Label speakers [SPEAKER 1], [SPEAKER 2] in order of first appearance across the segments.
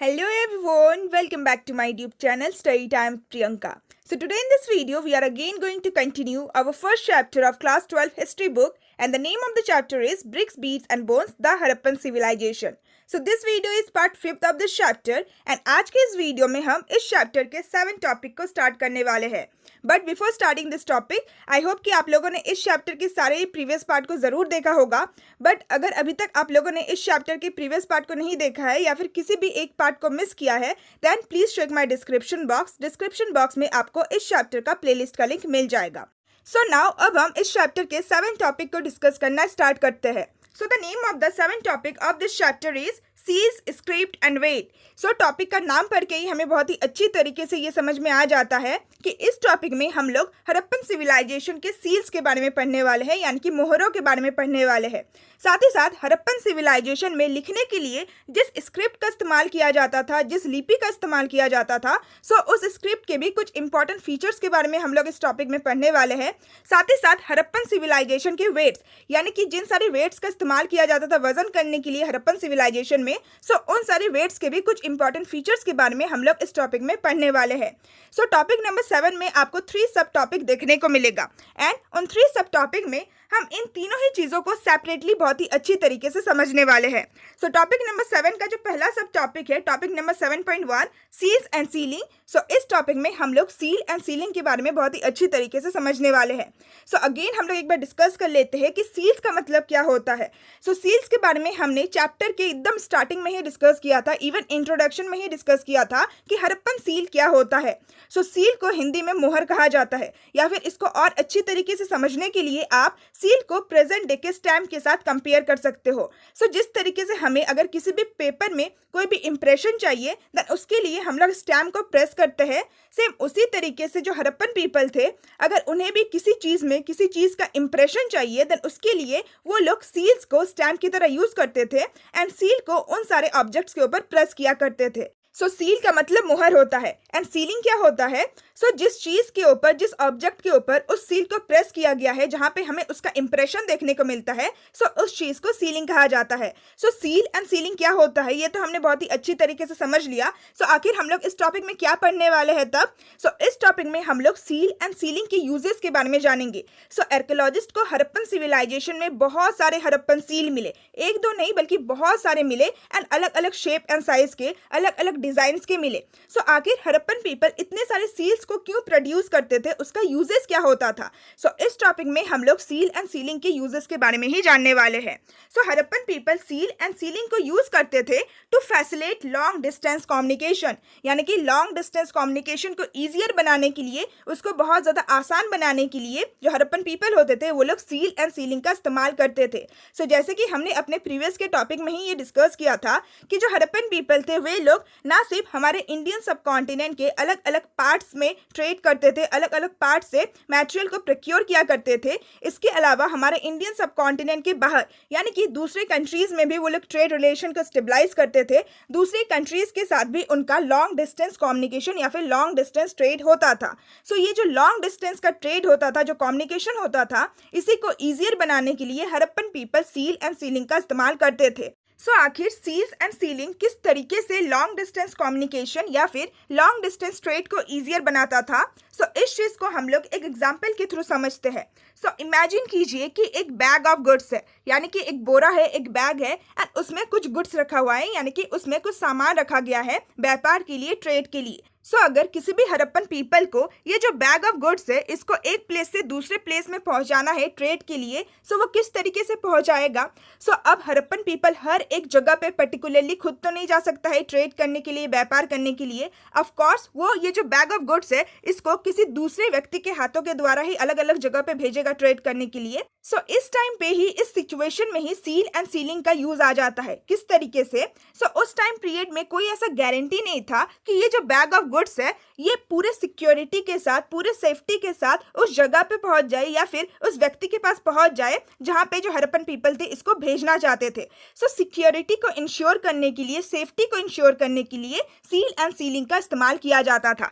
[SPEAKER 1] Hello everyone, welcome back to my YouTube channel Study Time Priyanka. So today in this video we are again going to continue our first chapter of class 12 history book, and the name of the chapter is Bricks, Beads and Bones, the Harappan Civilization. So this video is part 5th of this chapter, and आज के इस video में हम इस chapter के 7 topic को start करने वाले हैं. But before starting this topic I hope कि आप लोगों ने इस चैप्टर के सारे प्रीवियस पार्ट को ज़रूर देखा होगा. बट अगर अभी तक आप लोगों ने इस चैप्टर के प्रीवियस पार्ट को नहीं देखा है या फिर किसी भी एक पार्ट को मिस किया है, then please check my description box में आपको इस चैप्टर का प्लेलिस्ट का लिंक मिल जाएगा. सो नाउ अब हम इस चैप्टर के 7 टॉपिक को डिस्कस करना स्टार्ट करते हैं. So the name of the 7 topic of this chapter is seals, script and weight. So topic का नाम पढ़ के ही हमें बहुत ही अच्छी तरीके से ये समझ में आ जाता है कि इस टॉपिक में हम लोग हड़प्पन सिविलाइजेशन के सील्स के बारे में पढ़ने वाले हैं, यानी कि मोहरों के बारे में पढ़ने वाले हैं. साथ ही साथ हड़प्पन सिविलाइजेशन में लिखने के लिए जिस स्क्रिप्ट का इस्तेमाल किया जाता था, जिस लिपि का इस्तेमाल किया जाता था, सो उस स्क्रिप्ट के भी कुछ इंपॉर्टेंट फीचर्स के बारे में हम लोग इस टॉपिक में पढ़ने वाले हैं. साथ ही साथ हड़प्पन सिविलाइजेशन के वेट्स, यानी कि जिन सारे वेट्स का इस्तेमाल किया जाता था वजन करने के लिए हड़प्पन सिविलाइजेशन में, सो उन सारे वेट्स के भी कुछ इंपॉर्टेंट फीचर्स के बारे में हम लोग इस टॉपिक में पढ़ने वाले हैं. सो टॉपिक नंबर 7 में आपको 3 सब टॉपिक देखने को मिलेगा, एंड उन 3 सब टॉपिक में हम इन तीनों ही चीज़ों को सेपरेटली बहुत ही अच्छी तरीके से समझने वाले हैं. सो टॉपिक नंबर 7 का जो पहला सब टॉपिक है, topic number 7.1 seals and sealing. So इस टॉपिक में हम लोग सील एंड सीलिंग के बारे में बहुत ही अच्छी तरीके से समझने वाले हैं. सो अगेन हम लोग एक बार डिस्कस कर लेते हैं कि सील्स का मतलब क्या होता है. सो सील्स के बारे में हमने चैप्टर के एकदम स्टार्टिंग में ही डिस्कस किया था, इवन इंट्रोडक्शन में ही डिस्कस किया था कि हड़प्पन सील क्या होता है. सो सील को हिंदी में मोहर कहा जाता है, या फिर इसको और अच्छी तरीके से समझने के लिए आप सील को प्रेजेंट डे के स्टैम्प के साथ कंपेयर कर सकते हो. सो जिस तरीके से हमें अगर किसी भी पेपर में कोई भी इंप्रेशन चाहिए, देन उसके लिए हम लोग स्टैम्प को प्रेस करते हैं. सेम उसी तरीके से जो हड़प्पन पीपल थे, अगर उन्हें भी किसी चीज़ में किसी चीज़ का इंप्रेशन चाहिए, देन उसके लिए वो लोग सील्स को स्टैम्प की तरह यूज़ करते थे, एंड सील को उन सारे ऑब्जेक्ट्स के ऊपर प्रेस किया करते थे. सो सील का मतलब मुहर होता है, एंड सीलिंग क्या होता है. सो जिस चीज़ के ऊपर, जिस ऑब्जेक्ट के ऊपर उस सील को प्रेस किया गया है, जहाँ पे हमें उसका इंप्रेशन देखने को मिलता है, सो उस चीज़ को सीलिंग कहा जाता है. सो सील एंड सीलिंग क्या होता है ये तो हमने बहुत ही अच्छी तरीके से समझ लिया. सो आखिर हम लोग इस टॉपिक में क्या पढ़ने वाले हैं तब. सो इस टॉपिक में हम लोग सील एंड सीलिंग के यूजेस के बारे में जानेंगे. सो आर्कियोलॉजिस्ट को हड़प्पन सिविलाइजेशन में बहुत सारे हड़प्पन सील मिले, एक दो नहीं बल्कि बहुत सारे मिले, एंड अलग अलग शेप एंड साइज के, अलग अलग डिजाइन्स के मिले. सो आखिर हड़प्पन पीपल इतने सारे सील्स को क्यों प्रोड्यूस करते थे, उसका यूजेस क्या होता था. सो इस टॉपिक में हम लोग सील एंड सीलिंग के यूजेस के बारे में ही जानने वाले हैं. So Harappan people seal and sealing को यूज करते थे to facilitate long distance communication, यानी कि लॉन्ग डिस्टेंस कम्युनिकेशन को ईजियर बनाने के लिए, उसको बहुत ज़्यादा आसान बनाने के लिए जो हड़प्पन पीपल होते थे वो लोग सील एंड सीलिंग का इस्तेमाल करते थे. सो जैसे कि हमने अपने प्रीवियस के टॉपिक में ही ये डिस्कस किया था कि जो हड़प्पन पीपल थे वे लोग ना सिर्फ हमारे इंडियन सब कॉन्टिनेंट के अलग अलग पार्ट्स में ट्रेड करते थे, अलग अलग पार्ट से मटेरियल को प्रोक्योर किया करते थे, इसके अलावा हमारे इंडियन सब कॉन्टिनेंट के बाहर, यानी कि दूसरे कंट्रीज में भी वो लोग ट्रेड रिलेशन को स्टेबलाइज करते थे. दूसरे कंट्रीज के साथ भी उनका लॉन्ग डिस्टेंस कम्युनिकेशन या फिर लॉन्ग डिस्टेंस ट्रेड होता था. सो ये जो लॉन्ग डिस्टेंस का ट्रेड होता था, जो कम्युनिकेशन होता था, इसी को ईजियर बनाने के लिए Harappan people seal and ceiling का इस्तेमाल करते थे. सो आखिर सील्स एंड सीलिंग किस तरीके से लॉन्ग डिस्टेंस कम्युनिकेशन या फिर लॉन्ग डिस्टेंस ट्रेड को ईजियर बनाता था. सो इस चीज़ को हम लोग एक एग्जाम्पल के थ्रू समझते हैं. सो इमेजिन कीजिए कि एक बैग ऑफ गुड्स है, यानी कि एक बोरा है, एक बैग है, एंड उसमें कुछ गुड्स रखा हुआ है, यानी कि उसमें कुछ सामान रखा गया है व्यापार के लिए, ट्रेड के लिए. सो अगर किसी भी हड़प्पन पीपल को ये जो बैग ऑफ गुड्स है इसको एक प्लेस से दूसरे प्लेस में पहुंचाना है ट्रेड के लिए, सो वो किस तरीके से पहुंचाएगा. सो अब हड़प्पन पीपल हर एक जगह पे पर्टिकुलरली खुद तो नहीं जा सकता है ट्रेड करने के लिए, व्यापार करने के लिए. ऑफ कोर्स वो ये जो बैग ऑफ गुड्स है इसको किसी दूसरे व्यक्ति के हाथों के द्वारा ही अलग अलग जगह पे भेजेगा ट्रेड करने के लिए. सो इस टाइम पे ही, इस सिचुएशन में ही सील एंड सीलिंग का यूज आ जाता है. किस तरीके से. सो उस टाइम पीरियड में कोई ऐसा गारंटी नहीं था कि ये जो बैग ऑफ गुड्स है ये पूरे सिक्योरिटी के साथ, पूरे सेफ्टी के साथ उस जगह पे पहुंच जाए या फिर उस व्यक्ति के पास पहुंच जाए जहां पे जो हड़प्पन पीपल थे इसको भेजना चाहते थे. सो सिक्योरिटी को इंश्योर करने के लिए, सेफ्टी को इंश्योर करने के लिए सील एंड सीलिंग का इस्तेमाल किया जाता था.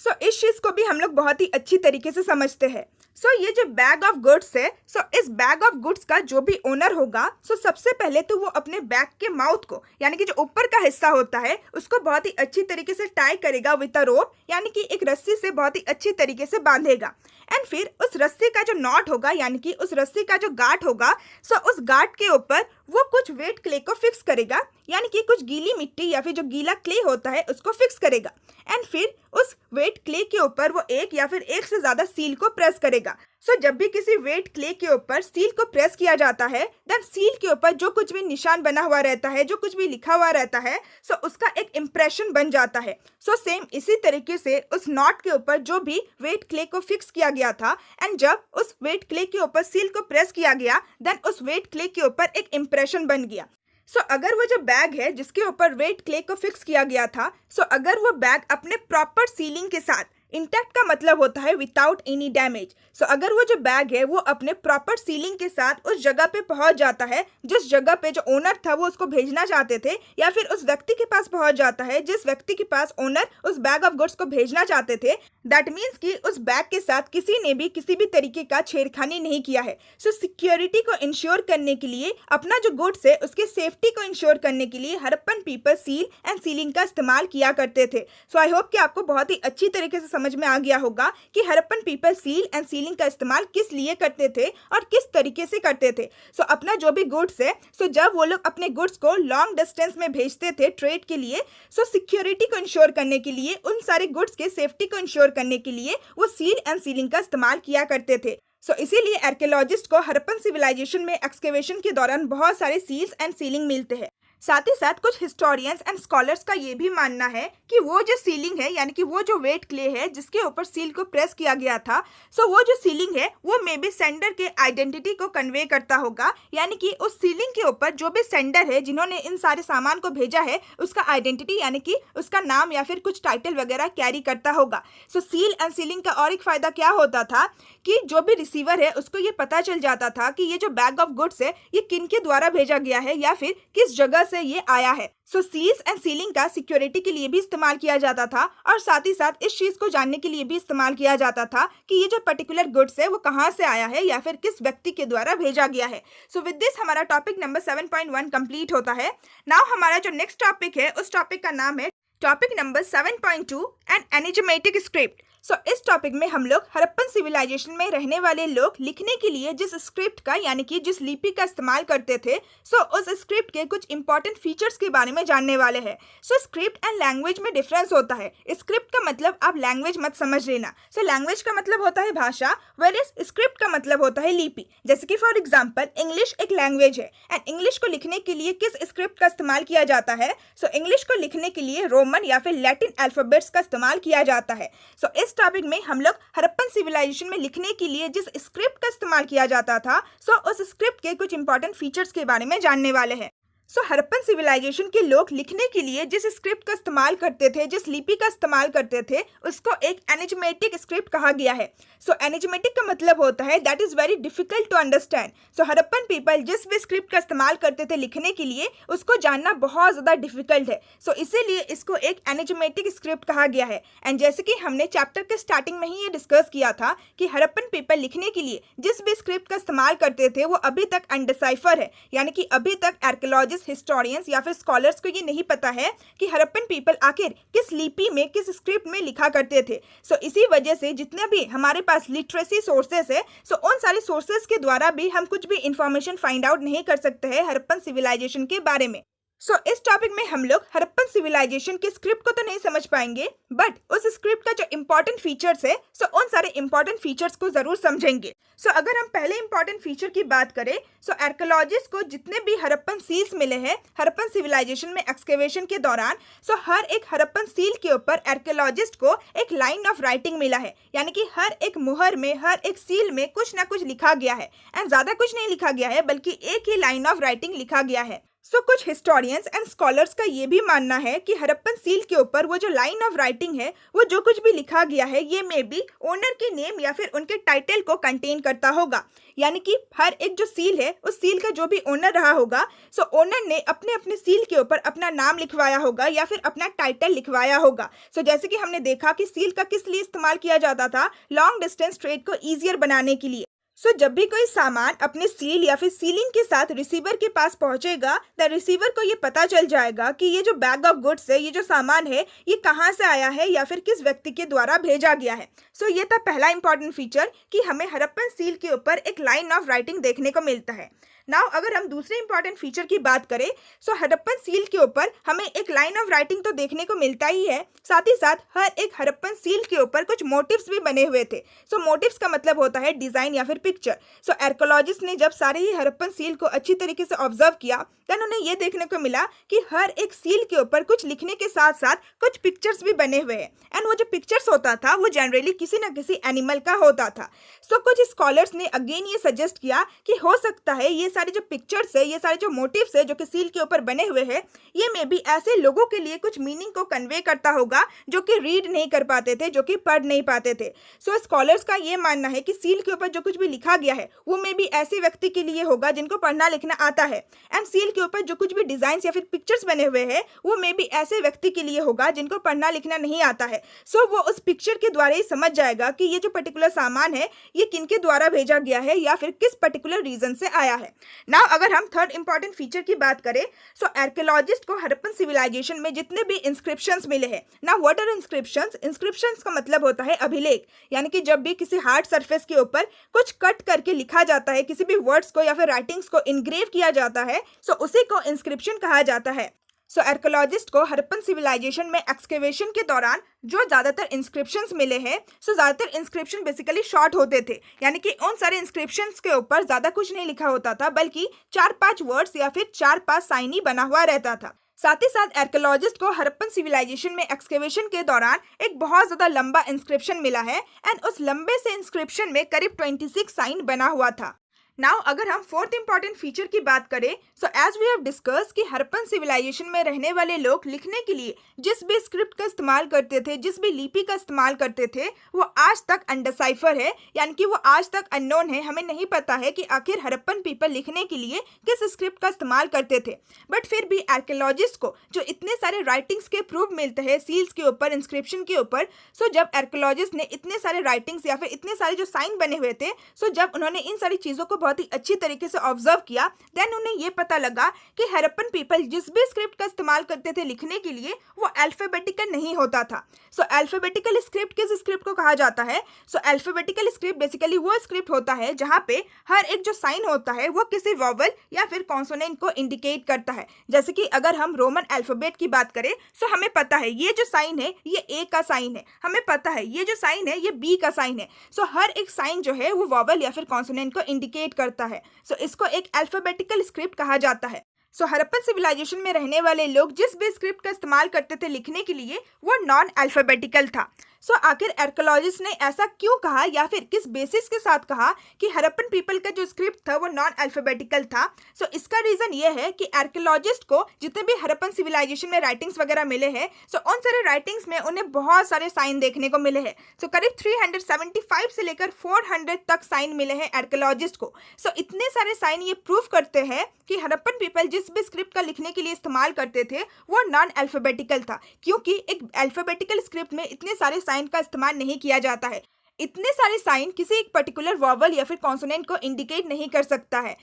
[SPEAKER 1] सो इस चीज को भी हम लोग बहुत ही अच्छी तरीके से समझते हैं। सो ये जो बैग ऑफ गुड्स है, सो इस बैग ऑफ गुड्स का जो भी ओनर होगा, सो सबसे पहले तो वो अपने बैग के माउथ को, यानी कि जो ऊपर का हिस्सा होता है, उसको बहुत ही अच्छी तरीके से टाई करेगा विद अ रोप, यानी कि एक रस्सी से बहुत ही अच्छी तरीके से बांधेगा। एंड फिर उस रस्सी का जो नॉट होगा, यानी कि उस रस्सी का जो गांठ होगा, सो उस गांठ के ऊपर वो कुछ वेट क्ले को फिक्स करेगा, यानी कि कुछ गीली मिट्टी या फिर जो गीला क्ले होता है उसको फिक्स करेगा। एंड फिर उस वेट क्ले के ऊपर वो एक या फिर एक से ज्यादा सील को प्रेस करेगा। सो जब भी किसी वेट क्ले के ऊपर सील को प्रेस किया जाता है, देन सील के ऊपर जो कुछ भी निशान बना हुआ रहता है, जो कुछ भी लिखा हुआ रहता है, सो उसका एक इम्प्रेशन बन जाता है। सो सेम इसी तरीके से उस नॉट के ऊपर जो भी वेट क्ले को फिक्स किया गया था, एंड जब उस वेट क्ले के ऊपर सील को प्रेस किया गया, देन उस वेट क्ले के ऊपर एक इम्प्रेशन बन गया। सो अगर वो जो बैग है जिसके ऊपर वेट क्ले को फिक्स किया गया था, सो अगर वो बैग अपने प्रॉपर सीलिंग के साथ, इंटैक्ट का मतलब होता है विदाउट एनी डैमेज, सो अगर वो जो बैग है वो अपने प्रॉपर सीलिंग के साथ उस जगह पे पहुंच जाता है जिस जगह पे जो ओनर था वो उसको भेजना चाहते थे, या फिर उस व्यक्ति के पास पहुंच जाता है जिस व्यक्ति के पास ओनर उस बैग ऑफ गुड्स को भेजना चाहते थे, दैट मीन्स कि उस बैग के साथ किसी ने भी किसी भी तरीके का छेड़खानी नहीं किया है। सो सिक्योरिटी को इंश्योर करने के लिए, अपना जो गुड्स है उसके सेफ्टी को इंश्योर करने के लिए Harappan people seal and ceiling का इस्तेमाल किया करते थे। सो आई होप कि आपको बहुत ही अच्छी तरीके से समझ में आ गया होगा कि Harappan people seal and ceiling का इस्तेमाल किस लिए करते थे और किस तरीके से करते थे। सो अपना जो भी गुड्स है, सो जब वो लोग अपने गुड्स को लॉन्ग डिस्टेंस में भेजते थे ट्रेड के लिए, सो सिक्योरिटी को इंश्योर करने के लिए, उन सारे गुड्स के सेफ्टी को इंश्योर करने के लिए वो सील एंड सीलिंग का इस्तेमाल किया करते थे। सो इसीलिए आर्कियोलॉजिस्ट को हड़प्पन सिविलाइजेशन में एक्सकेवेशन के दौरान बहुत सारे सील्स एंड सीलिंग मिलते हैं। साथ ही साथ कुछ हिस्टोरियंस एंड स्कॉलर्स का ये भी मानना है कि वो जो सीलिंग है, यानी कि वो जो वेट क्ले है जिसके ऊपर सील को प्रेस किया गया था, सो वो जो सीलिंग है वो मे बी सेंडर के आइडेंटिटी को कन्वे करता होगा, यानी कि उस सीलिंग के ऊपर जो भी सेंडर है जिन्होंने इन सारे सामान को भेजा है उसका आइडेंटिटी, यानी कि उसका नाम या फिर कुछ टाइटल वगैरह कैरी करता होगा। सो सील एंड सीलिंग का और एक फायदा क्या होता था कि जो भी रिसीवर है उसको ये पता चल जाता था कि ये जो बैग ऑफ गुड्स है ये किन के द्वारा भेजा गया है या फिर किस जगह से ये आया है। सो सील्स एंड सीलिंग का सिक्योरिटी के लिए भी इस्तेमाल किया जाता था, और साथ ही साथ इस चीज को जानने के लिए भी इस्तेमाल किया जाता था कि ये जो पर्टिकुलर गुड्स है वो कहाँ से आया है या फिर किस व्यक्ति के द्वारा भेजा गया है। सो विद दिस हमारा टॉपिक नंबर 7.1 कंप्लीट होता है। नाउ हमारा जो नेक्स्ट टॉपिक है उस टॉपिक का नाम है topic number 7.2 an enigmatic script. So इस टॉपिक में हम लोग हड़प्पन सिविलाइजेशन में रहने वाले लोग लिखने के लिए जिस स्क्रिप्ट का, यानी कि जिस लिपि का इस्तेमाल करते थे, सो उस स्क्रिप्ट के कुछ इंपॉर्टेंट फीचर्स के बारे में जानने वाले हैं। सो स्क्रिप्ट एंड लैंग्वेज में डिफरेंस होता है। स्क्रिप्ट का मतलब आप लैंग्वेज मत समझ लेना। सो लैंग्वेज का मतलब होता है भाषा, वेयर स्क्रिप्ट का मतलब होता है लिपि। जैसे कि फॉर एग्जाम्पल इंग्लिश एक लैंग्वेज है, एंड इंग्लिश को लिखने के लिए किस स्क्रिप्ट का इस्तेमाल किया जाता है? सो इंग्लिश को लिखने के लिए रोमन या फिर लैटिन अल्फाबेट्स का इस्तेमाल किया जाता है। सो इस टॉपिक में हम लोग हड़प्पन सिविलाइजेशन में लिखने के लिए जिस स्क्रिप्ट का इस्तेमाल किया जाता था, सो उस स्क्रिप्ट के कुछ इंपॉर्टेंट फीचर्स के बारे में जानने वाले हैं। सो हड़प्पन सिविलाइजेशन के लोग लिखने के लिए जिस स्क्रिप्ट का इस्तेमाल करते थे, जिस लिपि का इस्तेमाल करते थे, उसको एक एनिग्मेटिक स्क्रिप्ट कहा गया है। सो एनिग्मेटिक का मतलब होता है that is very difficult to understand. So Harappan people जिस भी स्क्रिप्ट का इस्तेमाल करते थे लिखने के लिए, उसको जानना बहुत ज़्यादा डिफिकल्ट है। सो इसीलिए इसको एक एनिग्मेटिक स्क्रिप्ट कहा गया है। एंड जैसे कि हमने चैप्टर के स्टार्टिंग में ही ये डिस्कस किया था कि हड़प्पन पीपल लिखने के लिए जिस भी स्क्रिप्ट का इस्तेमाल करते थे वो अभी तक अनडिसाइफर है, यानी कि अभी तक आर्कियोलॉजिस्ट, हिस्टोरियंस या फिर स्कॉलर्स को ये नहीं पता है कि हड़प्पन पीपल आखिर किस लिपि में, किस स्क्रिप्ट में लिखा करते थे। सो इसी वजह से जितने भी हमारे पास लिटरेसी सोर्सेस है, सो उन सारे सोर्सेस के द्वारा भी हम कुछ भी इंफॉर्मेशन फाइंड आउट नहीं कर सकते हैं हड़प्पन सिविलाइजेशन के बारे में। सो इस टॉपिक में हम लोग हड़प्पन सिविलाइजेशन के स्क्रिप्ट को तो नहीं समझ पाएंगे, बट उस स्क्रिप्ट का जो इंपॉर्टेंट फीचर्स है, सो उन सारे इंपॉर्टेंट फीचर्स को जरूर समझेंगे। सो अगर हम पहले इंपॉर्टेंट फीचर की बात करें, सो आर्कियोलॉजिस्ट को जितने भी हड़प्पन सील्स मिले हैं हड़प्पन सिविलाइजेशन में एक्सकेवेशन के दौरान, सो हर एक हड़प्पन सील के ऊपर आर्कियोलॉजिस्ट को एक लाइन ऑफ राइटिंग मिला है, यानी कि हर एक मुहर में, हर एक सील में कुछ ना कुछ लिखा गया है। एंड ज्यादा कुछ नहीं लिखा गया है, बल्कि एक ही लाइन ऑफ राइटिंग लिखा गया है। कुछ हिस्टोरियंस एंड स्कॉलर्स का ये भी मानना है कि हड़प्पन सील के ऊपर वो जो लाइन ऑफ राइटिंग है, वो जो कुछ भी लिखा गया है, ये मे बी ओनर के नेम या फिर उनके टाइटल को कंटेन करता होगा। यानी कि हर एक जो सील है, उस सील का जो भी ओनर रहा होगा, ओनर ने अपने अपने सील के ऊपर अपना नाम लिखवाया होगा या फिर अपना टाइटल लिखवाया होगा। जैसे कि हमने देखा कि सील का किस लिए इस्तेमाल किया जाता था, लॉन्ग डिस्टेंस ट्रेड को ईजियर बनाने के लिए। जब भी कोई सामान अपने सील या फिर सीलिंग के साथ रिसीवर के पास पहुंचेगा, द रिसीवर को ये पता चल जाएगा कि ये जो बैग ऑफ गुड्स है, ये जो सामान है, ये कहाँ से आया है या फिर किस व्यक्ति के द्वारा भेजा गया है। ये था पहला इंपॉर्टेंट फीचर कि हमें हड़प्पन सील के ऊपर एक लाइन ऑफ राइटिंग देखने को मिलता है। नाउ अगर हम दूसरे इंपॉर्टेंट फीचर की बात करें, हड़प्पन सील के ऊपर हमें एक लाइन ऑफ राइटिंग तो देखने को मिलता ही है, साथ ही साथ हर एक हड़प्पन सील के ऊपर कुछ मोटिव्स भी बने हुए थे। मोटिव्स का मतलब होता है डिजाइन या फिर पिक्चर। आर्कियोलॉजिस्ट ने जब सारे ही हड़प्पन सील को अच्छी तरीके से ऑब्जर्व किया, देन उन्हें ये देखने को मिला कि हर एक सील के ऊपर कुछ लिखने के साथ साथ कुछ पिक्चर्स भी बने हुए हैं। एंड वो जो पिक्चर्स होता था, वो जनरली किसी न किसी एनिमल का होता था। कुछ स्कॉलर्स ने अगेन ये सजेस्ट किया कि हो सकता है ये सारे जो पिक्चर्स है, ये सारे जो मोटिव्स है जो कि सील के ऊपर बने हुए हैं, ये मे बी ऐसे लोगों के लिए कुछ मीनिंग को कन्वे करता होगा जो कि रीड नहीं कर पाते थे, जो कि पढ़ नहीं पाते थे। स्कॉलर्स का ये मानना है कि सील के ऊपर जो कुछ भी लिखा गया है, वो मे बी ऐसे व्यक्ति के लिए होगा जिनको पढ़ना लिखना आता है। एंड सील के ऊपर जो कुछ भी डिजाइन या फिर पिक्चर्स बने हुए हैं, वो मे बी ऐसे व्यक्ति के लिए होगा जिनको पढ़ना लिखना नहीं आता है। वो उस पिक्चर के द्वारा ही समझ जाएगा कि ये जो पर्टिकुलर सामान है, ये किनके द्वारा भेजा गया है या फिर किस पर्टिकुलर रीजन से आया है। नाउ अगर हम थर्ड इंपॉर्टेंट फीचर की बात करें, आर्कियोलॉजिस्ट को हड़प्पन सिविलाइजेशन में जितने भी इंस्क्रिप्शंस मिले हैं, ना व्हाट आर इंस्क्रिप्शंस? इंस्क्रिप्शंस का मतलब होता है अभिलेख। यानी कि जब भी किसी हार्ड सरफेस के ऊपर कुछ कट करके लिखा जाता है, किसी भी वर्ड्स को या फिर राइटिंग्स को इनग्रेव किया जाता है, उसी को इंस्क्रिप्शन कहा जाता है। आर्कियोलॉजिस्ट को हड़प्पन सिविलाइजेशन में एक्सकेवेशन के दौरान जो ज़्यादातर इंस्क्रिप्शंस मिले हैं, ज़्यादातर इंस्क्रिप्शन बेसिकली शॉर्ट होते थे। यानी कि उन सारे इंस्क्रिप्शंस के ऊपर ज़्यादा कुछ नहीं लिखा होता था, बल्कि 4-5 वर्ड्स या फिर 4-5 साइन ही बना हुआ रहता था। साथ ही साथ आर्कियोलॉजिस्ट को हड़प्पन सिविलाइजेशन में एक्सकेवेशन के दौरान एक बहुत ज़्यादा लंबा इंस्क्रिप्शन मिला है, एंड उस लंबे से इंस्क्रिप्शन में करीब 26 साइन बना हुआ था। नाउ अगर हम फोर्थ इंपॉर्टेंट फीचर की बात करें, एज वी हैव डिस्कस कि हड़प्पन सिविलाइजेशन में रहने वाले लोग लिखने के लिए जिस भी स्क्रिप्ट का इस्तेमाल करते थे, जिस भी लिपि का इस्तेमाल करते थे, वो आज तक अनडिसाइफर है, यानी कि वो आज तक अननोन है। हमें नहीं पता है कि आखिर हड़प्पन पीपल लिखने के लिए किस स्क्रिप्ट का इस्तेमाल करते थे। बट फिर भी आर्कियोलॉजिस्ट को जो इतने सारे राइटिंग्स के प्रूफ मिलते हैं सील्स के ऊपर, इंस्क्रिप्शन के ऊपर, जब आर्कियोलॉजिस्ट ने इतने सारे राइटिंग्स या फिर इतने सारे जो साइन बने हुए थे, जब उन्होंने इन सारी चीज़ों को बहुत ही अच्छी तरीके से ऑब्जर्व किया, देन उन्हें ये पता लगा कि हड़प्पन पीपल जिस भी स्क्रिप्ट का इस्तेमाल करते थे लिखने के लिए, वो अल्फाबेटिकल नहीं होता था। अल्फाबेटिकल स्क्रिप्ट किस स्क्रिप्ट को कहा जाता है? अल्फाबेटिकल स्क्रिप्ट बेसिकली वो स्क्रिप्ट होता है जहाँ पे हर एक जो साइन होता है वो किसी वॉवल या फिर कॉन्सोनेंट को इंडिकेट करता है। जैसे कि अगर हम रोमन अल्फाबेट की बात करें, हमें पता है ये जो साइन है ये ए का साइन है, हमें पता है ये जो साइन है ये बी का साइन है। हर एक साइन जो है वो वॉवल या फिर कॉन्सोनेंट को इंडिकेट करता है। इसको एक अल्फाबेटिकल स्क्रिप्ट कहा जाता है। हड़प्पन सिविलाइजेशन में रहने वाले लोग जिस भी स्क्रिप्ट का इस्तेमाल करते थे लिखने के लिए, वो नॉन अल्फाबेटिकल था। आखिर आर्कियोलॉजिस्ट ने ऐसा क्यों कहा या फिर किस बेसिस के साथ कहा कि हड़प्पन पीपल का जो स्क्रिप्ट था वो नॉन अल्फाबेटिकल था? इसका रीजन ये है कि आर्कियोलॉजिस्ट को जितने भी हड़प्पन सिविलाइजेशन में राइटिंग्स वगैरह मिले हैं, उन सारे राइटिंग्स में उन्हें बहुत सारे साइन देखने को मिले हैं। करीब 375 से लेकर 400 तक साइन मिले हैं आर्कियोलॉजिस्ट को। इतने सारे साइन ये प्रूव करते हैं कि हड़प्पन पीपल जिस भी स्क्रिप्ट का लिखने के लिए इस्तेमाल करते थे वो नॉन अल्फाबेटिकल था, क्योंकि एक अल्फाबेटिकल स्क्रिप्ट में इतने सारे साइन का इस्तेमाल नहीं किया जाता है। इतने सारे साइन किसी एक पर्टिकुलर वॉवल या फिर कॉन्सोनेंट को इंडिकेट नहीं कर सकता है।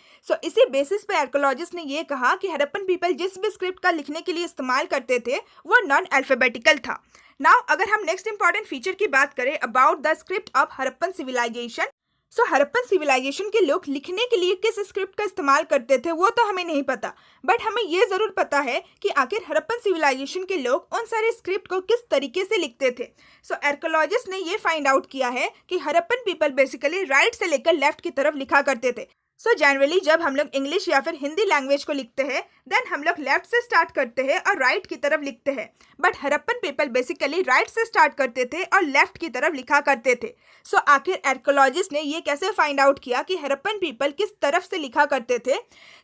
[SPEAKER 1] इसी बेसिस पे आर्कियोलॉजिस्ट ने ये कहा कि हड़प्पन पीपल जिस भी स्क्रिप्ट का लिखने के लिए इस्तेमाल करते थे वो नॉन अल्फाबेटिकल था। नाउ अगर हम नेक्स्ट इंपॉर्टेंट फीचर की बात करें about the script of Harappan civilisation, Harappan civilisation के लोग लिखने के लिए किस स्क्रिप्ट का इस्तेमाल करते थे वो तो हमें नहीं पता, बट हमें ये ज़रूर पता है कि आखिर हड़प्पन सिविलाइजेशन के लोग उन सारे स्क्रिप्ट को किस तरीके से लिखते थे। आर्कियोलॉजिस्ट ने ये फाइंड आउट किया है कि हड़प्पन पीपल बेसिकली राइट से लेकर लेफ्ट की तरफ लिखा करते थे। सो जनरली जब हम लोग इंग्लिश या फिर हिंदी लैंग्वेज को लिखते हैं देन हम लोग लेफ्ट से स्टार्ट करते हैं और राइट की तरफ लिखते हैं, but Harappan people basically right से स्टार्ट करते थे और लेफ्ट की तरफ लिखा करते थे। सो आखिर आर्कियोलॉजिस्ट ने ये कैसे फाइंड आउट किया कि हड़प्पन पीपल किस तरफ से लिखा करते थे?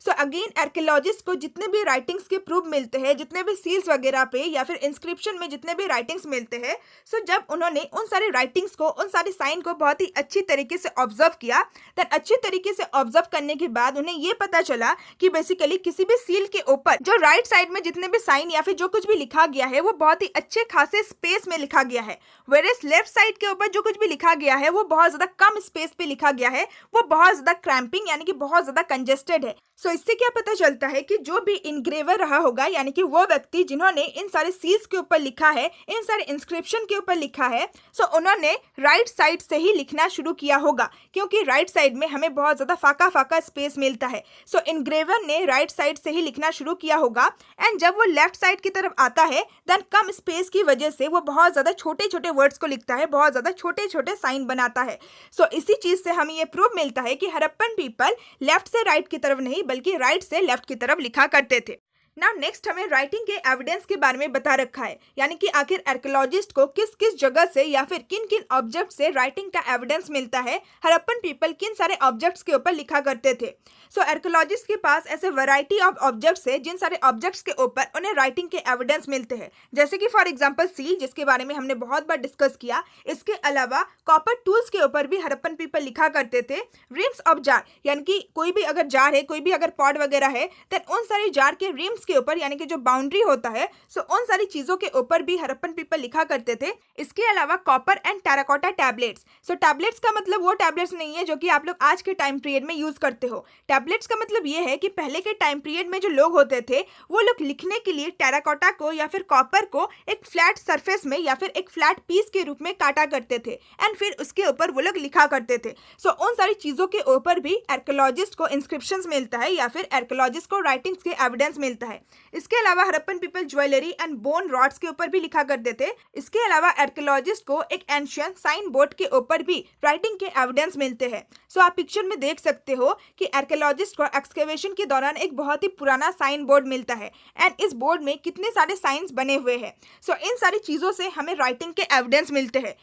[SPEAKER 1] सो अगेन आर्कियोलॉजिस्ट को जितने भी राइटिंग्स के प्रूफ मिलते हैं, जितने भी सील्स वगैरह पे या फिर इंस्क्रिप्शन में जितने भी राइटिंग्स मिलते हैं, सो जब उन्होंने उन सारे राइटिंग्स को, उन सारे साइन को बहुत ही अच्छी तरीके से ऑब्जर्व किया, देन अच्छी तरीके से ऑब्जर्व करने के बाद उन्हें ये पता चला कि बेसिकली किसी भी सील के ऊपर जो राइट साइड में जितने भी साइन या फिर जो कुछ भी लिखा गया है वो बहुत ही अच्छे खासे स्पेस में लिखा गया है, वेयरएज लेफ्ट साइड के ऊपर जो कुछ भी लिखा गया है वो बहुत ज्यादा कम स्पेस पे लिखा गया है, वो बहुत ज्यादा क्रैम्पिंग यानी कि बहुत ज्यादा कंजेस्टेड है। सो इससे क्या पता चलता है कि जो भी इनग्रेवर रहा होगा यानी कि वो व्यक्ति जिन्होंने इन सारे सील्स के ऊपर लिखा है, इन सारे इंस्क्रिप्शन के ऊपर लिखा है, सो उन्होंने राइट साइड से ही लिखना शुरू किया होगा, क्योंकि राइट साइड में हमें बहुत ज्यादा फाका फाका स्पेस मिलता है। सो इनग्रेवर ने राइट साइड से ही लिखना शुरू किया होगा, एंड जब वो लेफ्ट साइड की तरफ आता है देन कम स्पेस की वजह से वो बहुत ज्यादा छोटे छोटे वर्ड्स को लिखता है, बहुत ज्यादा छोटे छोटे साइन बनाता है। सो इसी चीज से हमें ये प्रूफ मिलता है कि हड़प्पन पीपल लेफ्ट से राइट की तरफ नहीं बल्कि राइट से लेफ्ट की तरफ लिखा करते थे। नाउ नेक्स्ट हमें राइटिंग के एविडेंस के बारे में बता रखा है, यानी कि आखिर आर्कियोलॉजिस्ट को किस किस जगह से या फिर किन किन ऑब्जेक्ट से राइटिंग का एविडेंस मिलता है, हड़प्पन पीपल किन सारे ऑब्जेक्ट्स के ऊपर लिखा करते थे। सो आर्कियोलॉजिस्ट के पास ऐसे वैरायटी ऑफ ऑब्जेक्ट्स है जिन सारे ऑब्जेक्ट्स के ऊपर उन्हें राइटिंग के एविडेंस मिलते हैं, जैसे कि फॉर एग्जांपल सील, जिसके बारे में हमने बहुत बार डिस्कस किया। इसके अलावा कॉपर टूल्स के ऊपर भी हड़प्पन पीपल लिखा करते थे। रिम्स ऑफ जार, यानी कि कोई भी अगर जार है, कोई भी अगर पॉट वगैरह है, देन उन सारी जार के रिम्स के ऊपर यानी कि जो बाउंड्री होता है, सो उन सारी चीजों के ऊपर भी हड़प्पन पीपल लिखा करते थे। इसके अलावा copper and terracotta tablets. So tablets का मतलब वो टैबलेट्स नहीं है जो कि आप लोग आज के टाइम पीरियड में यूज करते हो। टैबलेट्स का मतलब ये है कि पहले के टाइम पीरियड में जो लोग होते थे वो लोग लिखने के लिए टेराकोटा को या फिर कॉपर को एक फ्लैट सरफेस में या फिर एक फ्लैट पीस के रूप में काटा करते थे एंड फिर उसके ऊपर वो लोग लिखा करते थे। सो उन सारी चीजों के ऊपर भी आर्कियोलॉजिस्ट को इंस्क्रिप्शंस मिलता है या फिर आर्कियोलॉजिस्ट को राइटिंग्स के एविडेंस मिलता है। इसके अलावा Harappan people jewellery and bone rods के ऊपर भी लिखा करते थे। इसके अलावा आर्कियोलॉजिस्ट को एक एंशियंट साइन बोर्ड के ऊपर भी राइटिंग के एविडेंस मिलते हैं। सो आप पिक्चर में देख सकते हो कि आर्कियोलॉजिस्ट को एक्सकेवेशन के दौरान एक बहुत ही पुराना साइन बोर्ड मिलता है एंड इस बोर्ड में कितने सारे साइंस बने हुए हैं। सो इन सारी चीजों से हमें राइटिंग के एविडेंस मिलते हैं।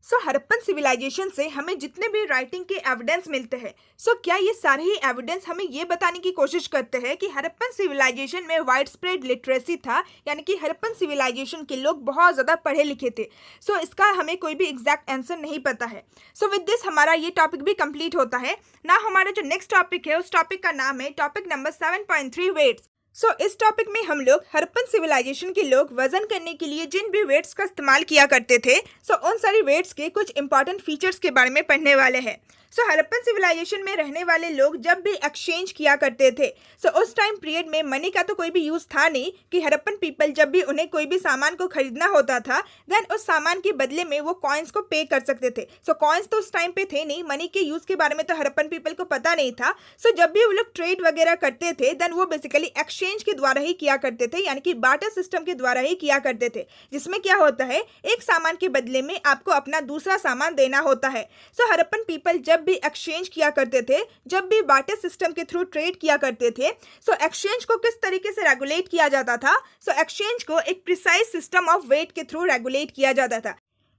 [SPEAKER 1] सो हड़प्पन सिविलाइजेशन से हमें जितने भी राइटिंग के एविडेंस मिलते हैं, सो क्या ये सारे ही एविडेंस हमें ये बताने की कोशिश करते हैं कि हड़प्पन सिविलाइजेशन में वाइड स्प्रेड लिटरेसी था, यानी कि हड़प्पन सिविलाइजेशन के लोग बहुत ज़्यादा पढ़े लिखे थे? सो इसका हमें कोई भी एग्जैक्ट आंसर नहीं पता है। सो विद दिस हमारा ये टॉपिक भी कंप्लीट होता है ना। हमारा जो नेक्स्ट टॉपिक है उस टॉपिक का नाम है टॉपिक नंबर 7.3 वेट्स। सो इस टॉपिक में हम लोग हड़प्पन सिविलाइजेशन के लोग वजन करने के लिए जिन भी वेट्स का इस्तेमाल किया करते थे, सो उन सारी वेट्स के कुछ इंपॉर्टेंट फीचर्स के बारे में पढ़ने वाले हैं। सो हड़प्पन सिविलाइजेशन में रहने वाले लोग जब भी एक्सचेंज किया करते थे, सो उस टाइम पीरियड में मनी का तो कोई भी यूज़ था नहीं कि हड़प्पन पीपल जब भी उन्हें कोई भी सामान को खरीदना होता था देन उस सामान के बदले में वो कॉइन्स को पे कर सकते थे। सो कॉइन्स तो उस टाइम पे थे नहीं, मनी के यूज़ के बारे में तो हड़प्पन पीपल को पता नहीं था। सो जब भी वो लोग ट्रेड वगैरह करते थे देन वो बेसिकली एक्सचेंज के द्वारा ही किया करते थे, यानी कि बार्टर सिस्टम के द्वारा ही किया करते थे, जिसमें क्या होता है एक सामान के बदले में आपको अपना दूसरा सामान देना होता है। सो हड़प्पन पीपल जब भी एक्सचेंज किया करते थे, जब भी बार्टर सिस्टम के थ्रू ट्रेड किया करते थे, सो एक्सचेंज को किस तरीके से रेगुलेट किया जाता था? सो एक्सचेंज को एक प्रिसाइज सिस्टम ऑफ वेट के थ्रू रेगुलेट किया जाता था।